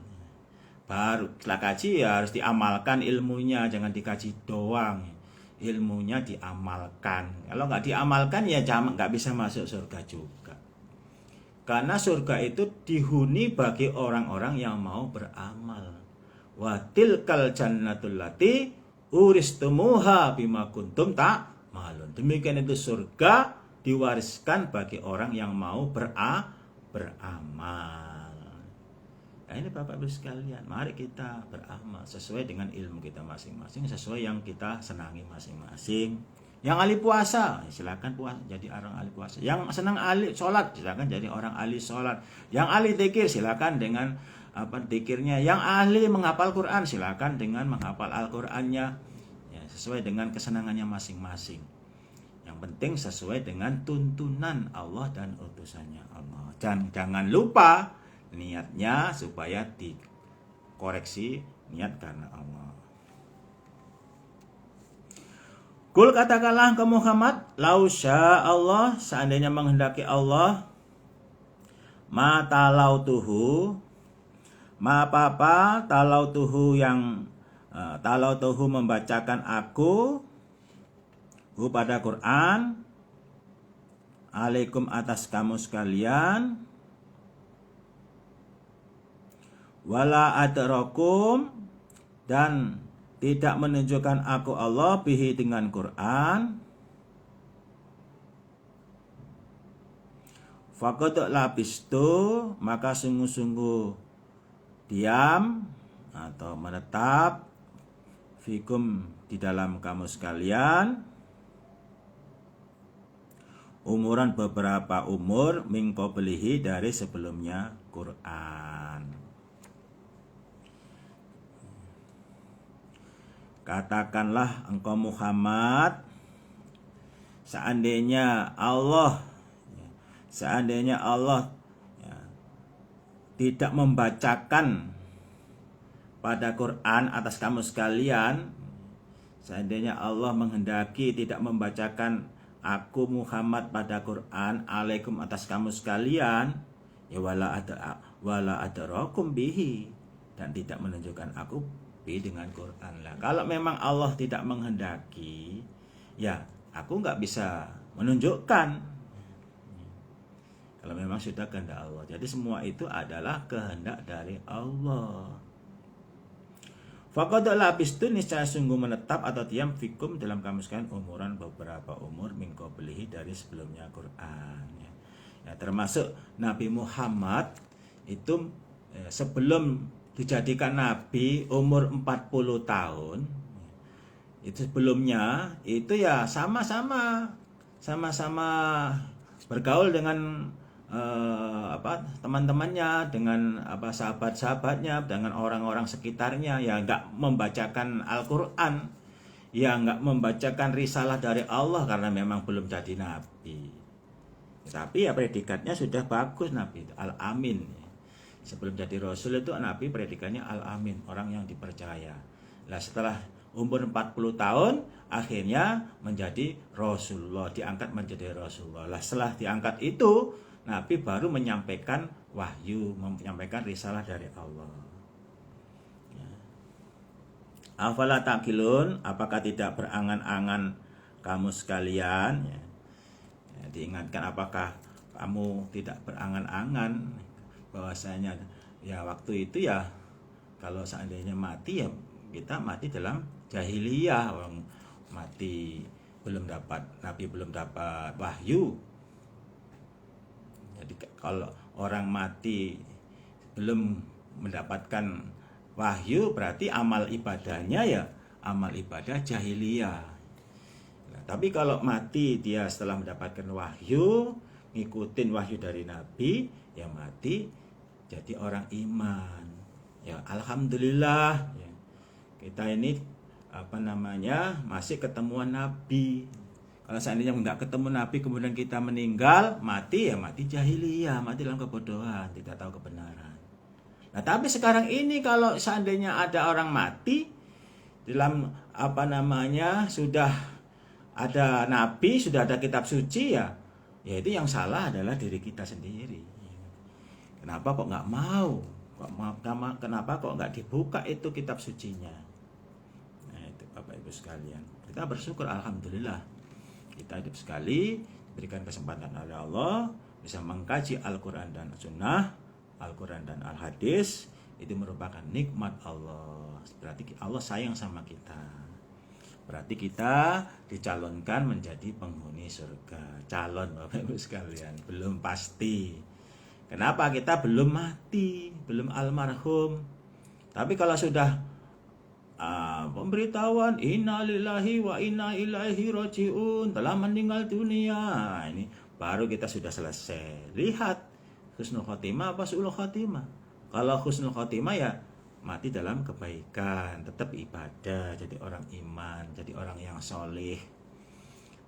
Baru setelah kaji ya harus diamalkan ilmunya, jangan dikaji doang. Ilmunya diamalkan. Kalau nggak diamalkan ya nggak bisa masuk surga juga. Karena surga itu dihuni bagi orang-orang yang mau beramal. Wa tilkal jannatul lati uristumuha bima kuntum ta'malun. Demikian itu surga diwariskan bagi orang yang mau beramal. Nah, ini Bapak Ibu sekalian, mari kita beramal sesuai dengan ilmu kita masing-masing, sesuai yang kita senangi masing-masing. Yang ahli puasa, silakan puasa jadi orang ahli puasa. Yang senang ahli sholat, silakan jadi orang ahli sholat. Yang ahli zikir, silakan dengan zikirnya. Yang ahli menghafal Quran, silakan dengan menghafal Al-Qur'annya, ya, sesuai dengan kesenangannya masing-masing. Yang penting sesuai dengan tuntunan Allah dan utusannya Allah. Dan jangan lupa niatnya supaya dikoreksi, niat karena Allah. Kul, katakanlah ke Muhammad, lausya Allah, seandainya menghendaki Allah, ma talautuhu, ma apa talautuhu yang talautuhu membacakan aku pada Quran alaikum atas kamu sekalian, wala adrakum, dan tidak menunjukkan aku Allah bihi dengan Quran, faqad labistu, maka sungguh-sungguh diam atau menetap fikum di dalam kamu sekalian, umuran beberapa umur min qablihi, dari sebelumnya Quran. Katakanlah engkau Muhammad, seandainya Allah ya, tidak membacakan pada Quran atas kamu sekalian, Seandainya Allah menghendaki tidak membacakan aku Muhammad pada Quran alaikum atas kamu sekalian, ya wala adrakum bihi, dan tidak menunjukkan aku bi dengan Quran lah. Kalau memang Allah tidak menghendaki, ya aku nggak bisa menunjukkan. Kalau memang sudah kehendak Allah. Jadi semua itu adalah kehendak dari Allah. Faqad labistu, niscaya sungguh menetap atau diam fikum dalam kamu sekalian umuran beberapa umur min qablihi, dari sebelumnya Quran. Ya, termasuk Nabi Muhammad itu sebelum dijadikan nabi umur 40 tahun. Itu sebelumnya itu ya sama-sama bergaul dengan teman-temannya, dengan sahabat-sahabatnya, dengan orang-orang sekitarnya, ya nggak membacakan Al-Quran, ya nggak membacakan risalah dari Allah karena memang belum jadi nabi. Tapi ya predikatnya sudah bagus, nabi itu Al-Amin. Sebelum jadi rasul itu nabi predikatnya Al-Amin, orang yang dipercaya. Nah setelah umur 40 tahun akhirnya menjadi Rasulullah, diangkat menjadi Rasulullah. Lah setelah diangkat itu Nabi baru menyampaikan wahyu, menyampaikan risalah dari Allah. Ya. Afala taqilun, apakah tidak berangan-angan kamu sekalian? Ya. Ya, diingatkan, apakah kamu tidak berangan-angan bahwasanya ya waktu itu ya kalau seandainya mati ya kita mati dalam jahiliyah, orang mati Nabi belum dapat wahyu. Jadi kalau orang mati belum mendapatkan wahyu berarti amal ibadahnya ya amal ibadah jahiliyah. Nah, tapi kalau mati dia setelah mendapatkan wahyu, ngikutin wahyu dari Nabi, ya mati jadi orang iman. Ya alhamdulillah ya. Kita ini masih ketemuan Nabi. Kalau seandainya nggak ketemu Nabi kemudian kita meninggal, mati ya mati jahiliyah, mati dalam kebodohan, tidak tahu kebenaran. Nah tapi sekarang ini kalau seandainya ada orang mati dalam sudah ada Nabi, sudah ada kitab suci, ya itu yang salah adalah diri kita sendiri. Kenapa kok nggak mau? Kenapa kok nggak dibuka itu kitab sucinya? Nah itu Bapak Ibu sekalian, kita bersyukur alhamdulillah. Kita hidup sekali, berikan kesempatan oleh Allah, bisa mengkaji Al-Quran dan Sunnah, Al-Quran dan Al-Hadis, itu merupakan nikmat Allah. Berarti Allah sayang sama kita. Berarti kita dicalonkan menjadi penghuni surga. Calon Bapak Ibu sekalian, belum pasti. Kenapa? Kita belum mati, belum almarhum. Tapi kalau sudah pemberitahuan innalillahi wa inna ilaihi rajiun, telah meninggal dunia, ini baru kita sudah selesai. Lihat husnul khotimah apa su'ul khotimah. Kalau husnul khotimah ya mati dalam kebaikan, tetap ibadah, jadi orang iman, jadi orang yang soleh.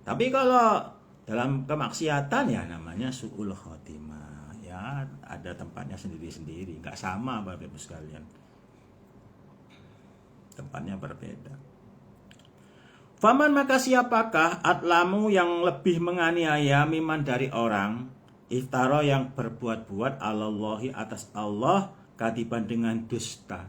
Tapi kalau dalam kemaksiatan ya namanya su'ul khotimah, ya ada tempatnya sendiri-sendiri, nggak sama Bapak Ibu sekalian, tempatnya berbeda. Faman, maka siapakah atlamu yang lebih menganiaya miman dari orang iftara yang berbuat-buat alallahi atas Allah kadiban dengan dusta,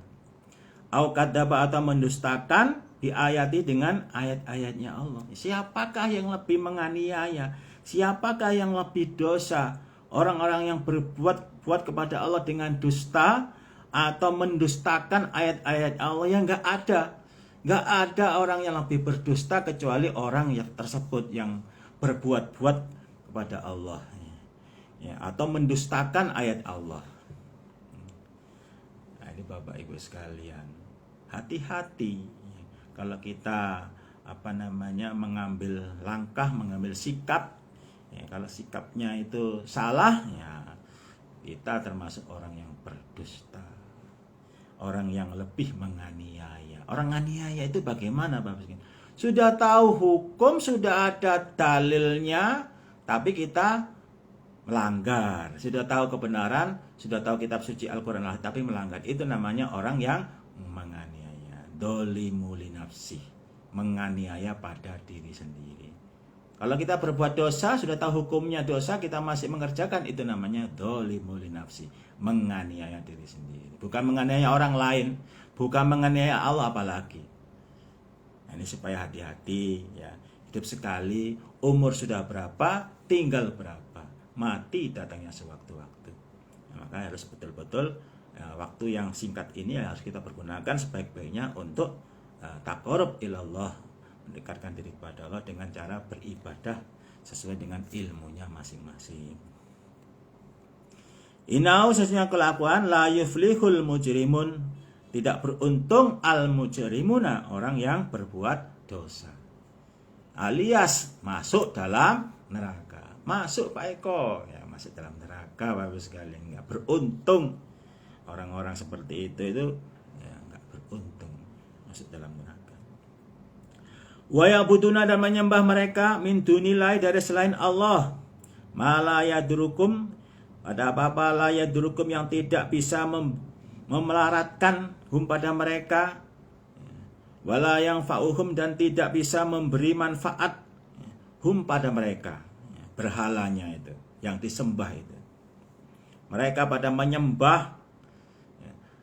au kadaba atau mendustakan diayati dengan ayat-ayatnya Allah. Siapakah yang lebih menganiaya? Siapakah yang lebih dosa? Orang-orang yang berbuat kepada Allah dengan dusta atau mendustakan ayat-ayat Allah? Yang nggak ada orang yang lebih berdusta kecuali orang yang tersebut yang berbuat-buat kepada Allah, ya, atau mendustakan ayat Allah. Nah, ini Bapak Ibu sekalian, hati-hati kalau kita mengambil langkah, mengambil sikap, ya, kalau sikapnya itu salah, ya kita termasuk orang yang berdusta, orang yang lebih menganiaya. Orang nganiaya itu bagaimana Bapak Ibu? Sudah tahu hukum, sudah ada dalilnya, tapi kita melanggar. Sudah tahu kebenaran, sudah tahu kitab suci Al-Quran, tapi melanggar. Itu namanya orang yang menganiaya. Dolimu li nafsi, menganiaya pada diri sendiri. Kalau kita berbuat dosa, sudah tahu hukumnya dosa, kita masih mengerjakan, itu namanya dzalimu li nafsi, menganiaya diri sendiri. Bukan menganiaya orang lain, bukan menganiaya Allah apalagi. Nah, ini supaya hati-hati ya. Hidup sekali, umur sudah berapa, tinggal berapa. Mati datangnya sewaktu-waktu. Nah, maka harus betul-betul waktu yang singkat ini harus kita pergunakan sebaik-baiknya untuk taqarrub ilallah, mendekatkan diri kepada Allah dengan cara beribadah sesuai dengan ilmunya masing-masing. Inau sesungguhnya kelakuan la yuflihul mujrimun, tidak beruntung al mujrimuna, orang yang berbuat dosa, alias masuk dalam neraka. Masuk Pak Eko ya, masuk dalam neraka Bapak sekalian, nggak beruntung. Orang-orang seperti itu ya nggak beruntung, masuk dalam neraka. Wa ya'buduna, dan menyembah mereka min dunilai, dari selain Allah, ma la yadrukum, pada apa-apa la yadrukum, yang tidak bisa memelaratkan hum pada mereka, wala yang fa'uhum, dan tidak bisa memberi manfaat hum pada mereka, berhalanya itu yang disembah itu. Mereka pada menyembah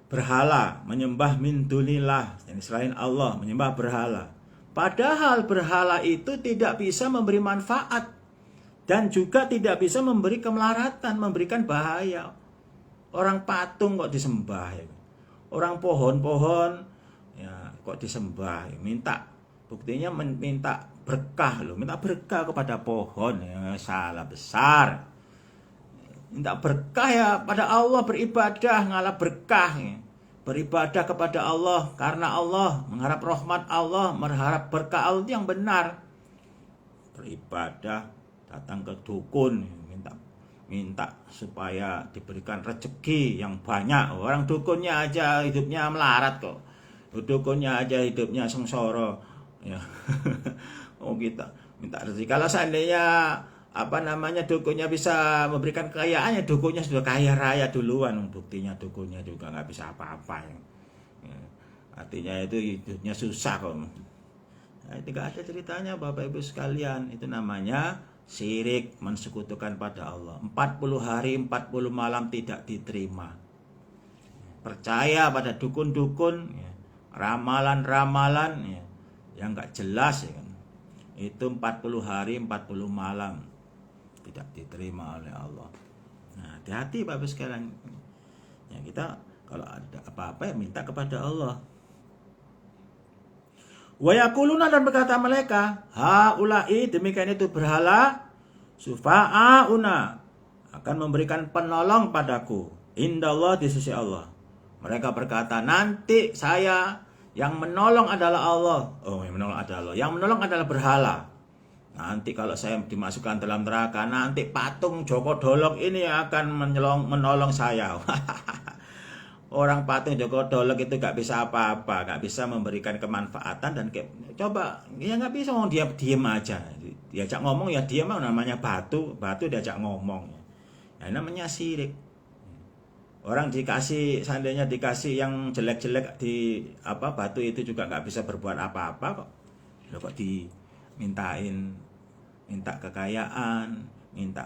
berhala, menyembah min dunillah, yang selain Allah, menyembah berhala. Padahal berhala itu tidak bisa memberi manfaat dan juga tidak bisa memberi kemelaratan, memberikan bahaya. Orang patung kok disembah ya. Orang pohon-pohon ya kok disembah ya. Minta buktinya minta berkah loh, minta berkah kepada pohon ya, salah besar. Minta berkah ya pada Allah, beribadah ngalah berkah ya. Beribadah kepada Allah karena Allah, mengharap rahmat Allah, mengharap berkah Allah yang benar. Beribadah, datang ke dukun, minta supaya diberikan rezeki yang banyak. Orang dukunnya aja hidupnya melarat kok. Dukunnya aja hidupnya sengsara. Ya. Oh kita minta rezeki. Kalau seandainya dukunnya bisa memberikan kekayaan, ya dukunnya sudah kaya raya duluan. Buktinya dukunnya juga nggak bisa apa-apa ya. Artinya itu hidupnya susah kok. Nah, itu nggak ada ceritanya Bapak Ibu sekalian. Itu namanya syirik, mensekutukan pada Allah. 40 hari 40 malam tidak diterima. Percaya pada dukun-dukun ya, ramalan-ramalan ya, yang nggak jelas ya kan. Itu 40 hari 40 malam tidak diterima oleh Allah. Nah, hati-hati Bapak sekalian. Ya, kita kalau ada apa-apa ya minta kepada Allah. Wa yaquluna, dan berkata mereka, haula'i, demikian itu berhala, sufa'auna, akan memberikan penolong padaku, indallah, di sisi Allah. Mereka berkata, nanti saya, yang menolong adalah Allah. Oh, yang menolong adalah Allah. Yang menolong adalah berhala. Nanti kalau saya dimasukkan dalam neraka, nanti patung Joko Dolok ini akan menolong saya. Orang patung Joko Dolok itu gak bisa apa-apa, gak bisa memberikan kemanfaatan dan coba ya gak bisa, dia diem aja, diajak ngomong ya diem, namanya batu diajak ngomong, ya namanya syirik. Orang seandainya dikasih yang jelek-jelek di batu itu juga gak bisa berbuat apa-apa kok. Kok minta kekayaan, minta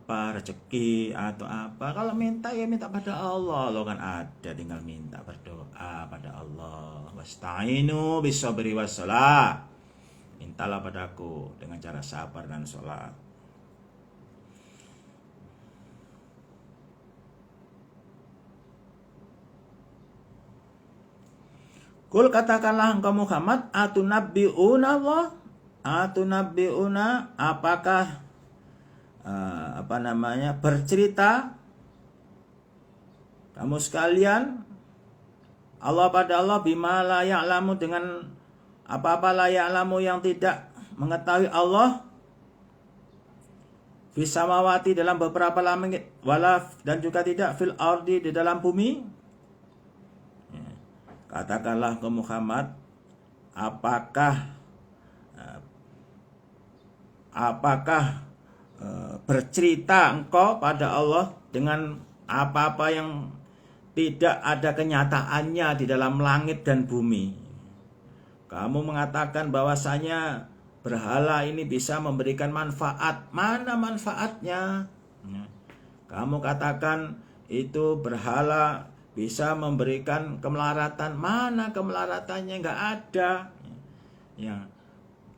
rezeki atau apa. Kalau minta ya minta pada Allah. Lo kan ada, tinggal minta, berdoa pada Allah. Wasta'inu bis-sabri was-shalah. Mintalah padaku dengan cara sabar dan sholat. Kul, katakanlah engkau Muhammad, atunabbi'una Allah, atunabbi'una, apakah bercerita kamu sekalian Allah pada Allah, bima la ya'lamu, dengan apa-apa la ya'lamu yang tidak mengetahui Allah, fis samawati, dalam beberapa langit, wala, dan juga tidak fil ardi, di dalam bumi. Katakanlah ke Muhammad, apakah bercerita engkau pada Allah dengan apa-apa yang tidak ada kenyataannya di dalam langit dan bumi. Kamu mengatakan bahwasanya berhala ini bisa memberikan manfaat. Mana manfaatnya? Kamu katakan itu berhala bisa memberikan kemelaratan. Mana kemelaratannya? Nggak ada. Ya.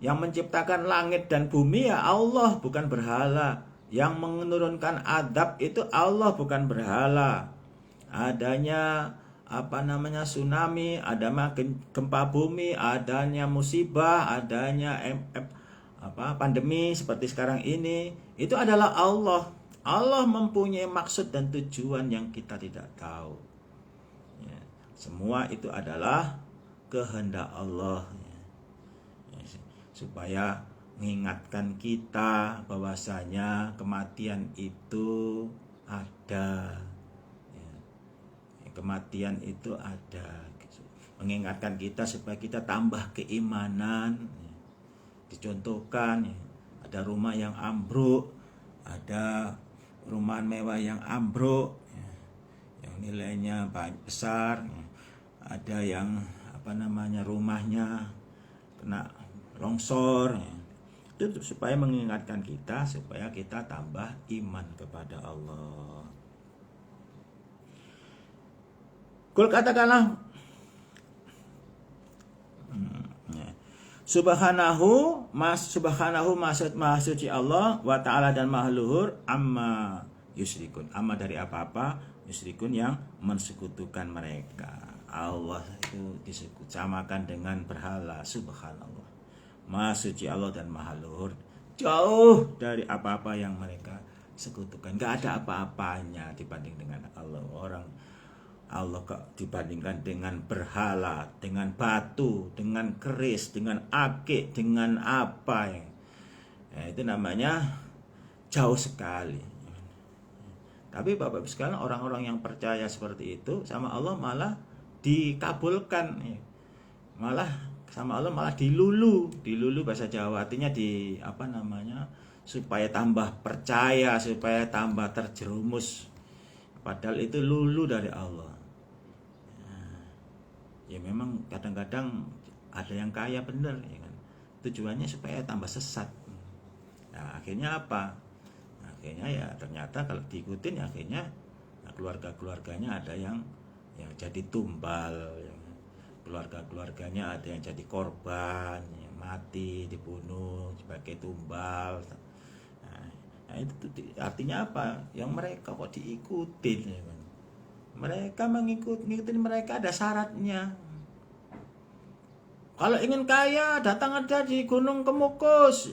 Yang menciptakan langit dan bumi ya Allah, bukan berhala. Yang menurunkan adab itu Allah, bukan berhala. Adanya tsunami, adanya gempa bumi, adanya musibah, adanya pandemi seperti sekarang ini, itu adalah Allah. Allah mempunyai maksud dan tujuan yang kita tidak tahu. Ya, semua itu adalah kehendak Allah. Ya, supaya mengingatkan kita bahwasanya kematian itu ada. Kematian itu ada. Mengingatkan kita supaya kita tambah keimanan. Dicontohkan, ada rumah yang ambruk, ada rumah mewah yang ambruk, yang nilainya besar, ada yang rumahnya kena longsor. Itu supaya mengingatkan kita supaya kita tambah iman kepada Allah. Kul katakanlah Subhanahu maha suci Allah wa ta'ala dan maha luhur amma yusyrikun. Amma dari apa-apa, yusyrikun yang mensekutukan mereka. Allah itu disamakan dengan berhala. Subhanallah. Maha suci Allah dan maha luhur, jauh dari apa-apa yang mereka sekutukan. Gak ada apa-apanya dibanding dengan Allah. Allah dibandingkan dengan berhala, dengan batu, dengan keris, dengan akik, dengan apa ya, itu namanya jauh sekali. Tapi Bapak Ibu sekalian, orang-orang yang percaya seperti itu sama Allah malah dikabulkan, malah sama Allah malah dilulu bahasa Jawa, artinya supaya tambah percaya, supaya tambah terjerumus. Padahal itu lulu dari Allah. Ya memang kadang-kadang ada yang kaya bener, ya kan? Tujuannya supaya tambah sesat. Nah, akhirnya apa? Akhirnya ya ternyata kalau diikutin akhirnya keluarga-keluarganya ada yang jadi tumbal, ya. Keluarga-keluarganya ada yang jadi korban, yang mati, dibunuh sebagai tumbal. Nah, itu artinya apa? Yang mereka kok diikutin, ya kan? Mereka ngikutin mereka ada syaratnya. Kalau ingin kaya, datang aja di Gunung Kemukus.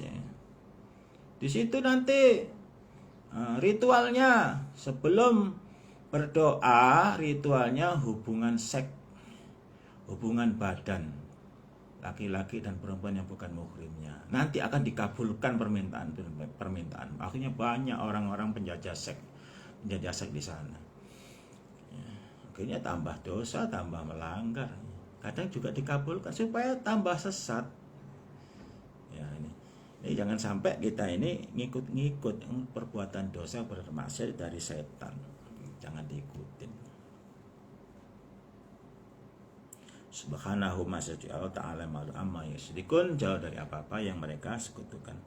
Di situ nanti ritualnya sebelum berdoa, ritualnya hubungan seks, hubungan badan laki-laki dan perempuan yang bukan muhrimnya. Nanti akan dikabulkan permintaan. Akhirnya banyak orang-orang penjajah seks di sana. Akhirnya tambah dosa, tambah melanggar. Kadang juga dikabulkan supaya tambah sesat. Ya ini jangan sampai kita ini ngikut-ngikut perbuatan dosa bermaksiat dari setan. Jangan diikutin. Subhanahu wa ta'ala amma yusyrikun, jauh dari apa-apa yang mereka sekutukan.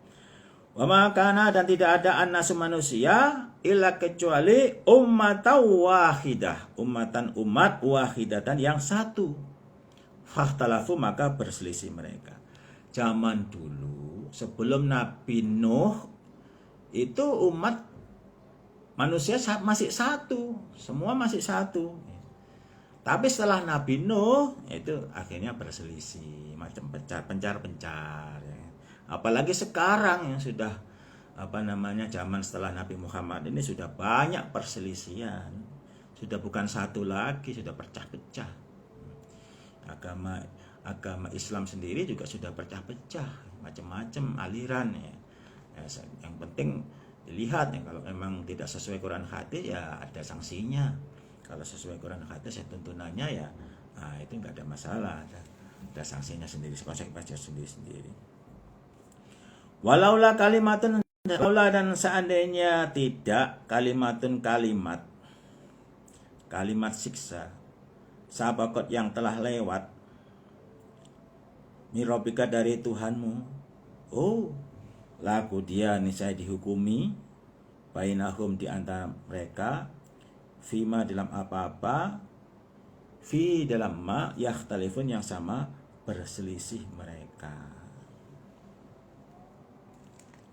Wa makana, dan tidak ada annasu manusia illa kecuali ummatan wahidah, umat wahidatan yang satu. Fahtalafu, maka berselisih mereka. Zaman dulu sebelum Nabi Nuh itu umat manusia masih satu, semua masih satu. Tapi setelah Nabi Nuh itu akhirnya berselisih, macam pencar-pencar. Apalagi sekarang yang sudah zaman setelah Nabi Muhammad ini sudah banyak perselisihan. Sudah bukan satu lagi, sudah pecah-pecah. Agama Islam sendiri juga sudah pecah-pecah, macam-macam aliran ya. Yang penting dilihat ya, kalau memang tidak sesuai Quran hadis ya ada sanksinya. Kalau sesuai Quran hadis ya tuntunannya ya, itu nggak ada masalah, ada sanksinya sendiri, konsekuensinya sendiri. Walaulah kalimatun, dan seandainya tidak kalimat siksa sabakot yang telah lewat, Mirobika dari Tuhanmu. Oh, laku dia niscaya dihukumi bainahum di antara mereka, fima dalam apa-apa, fi dalam ma yakhtalifun yang sama berselisih mereka.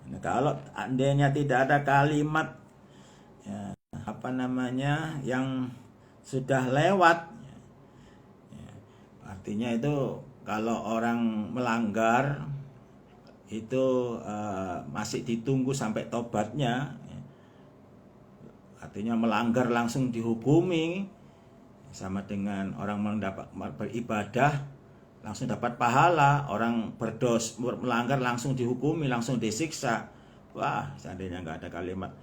Nah, kalau andainya tidak ada kalimat ya, yang sudah lewat, ya, artinya itu kalau orang melanggar itu masih ditunggu sampai tobatnya, ya. Artinya melanggar langsung dihukumi, sama dengan orang mendapat beribadah langsung dapat pahala, orang melanggar langsung dihukumi, langsung disiksa. Wah, seandainya nggak ada kalimat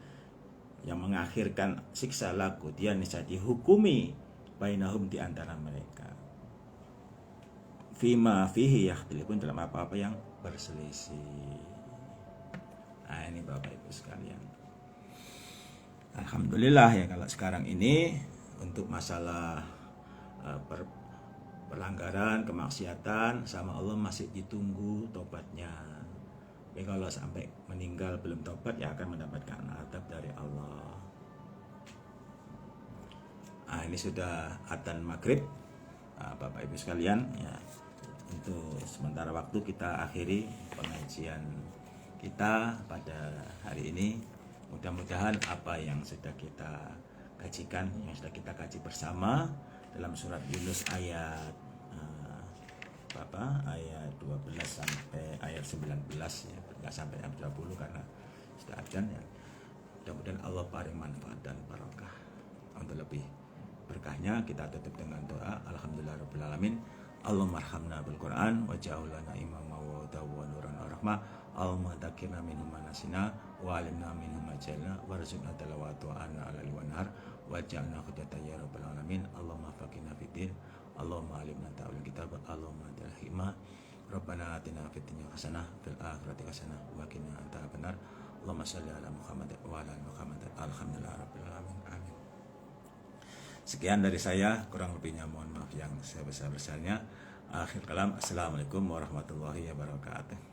yang mengakhirkan siksa, laku dia niscaya dihukumi bainahum di antara mereka, fima fihi yakhtalifun dalam apa-apa yang berselisih. Nah, ini Bapak Ibu sekalian, alhamdulillah ya kalau sekarang ini untuk masalah pelanggaran, kemaksiatan sama Allah masih ditunggu tobatnya. Tapi kalau sampai meninggal belum tobat, ya akan mendapatkan azab dari Allah. Nah, ini sudah adzan maghrib, Bapak Ibu sekalian. Ya, untuk sementara waktu kita akhiri pengajian kita pada hari ini. Mudah-mudahan apa yang sudah kita kajikan, yang sudah kita kaji bersama dalam surat Yunus ayat ayat 12 sampai ayat 19 ya, nggak sampai ayat 20 karena sudah adzan ya. Mudah-mudahan Allah paling manfaat dan barokah. Untuk lebih berkahnya kita tutup dengan doa alhamdulillahirabbil alamin. Allahumma arhamna bil Qur'an wa ja'al lana imama wa hudan wa nuran wa rahmah. Allahumma dzakirna minhu ma nasina wa 'allimna minhu ma jahilna warzuqna tilawatahu ana 'alal wa nahar wa ja'alna hujjatan ya rabbal alamin. Allahumma faqihna fiddin. Allahumma alimna ta'awil kitab. Allahumma antal hikmah. Rabbana atina fid dunya hasanah fil akhirati hasanah wa qina adzabannar. Allahumma shalli ala Muhammad wa ala ali Muhammad. Alhamdulillahirabbil alamin. Amin. Sekian dari saya, kurang lebihnya mohon maaf yang sebesar-besarnya. Akhir kalam, assalamualaikum warahmatullahi wabarakatuh.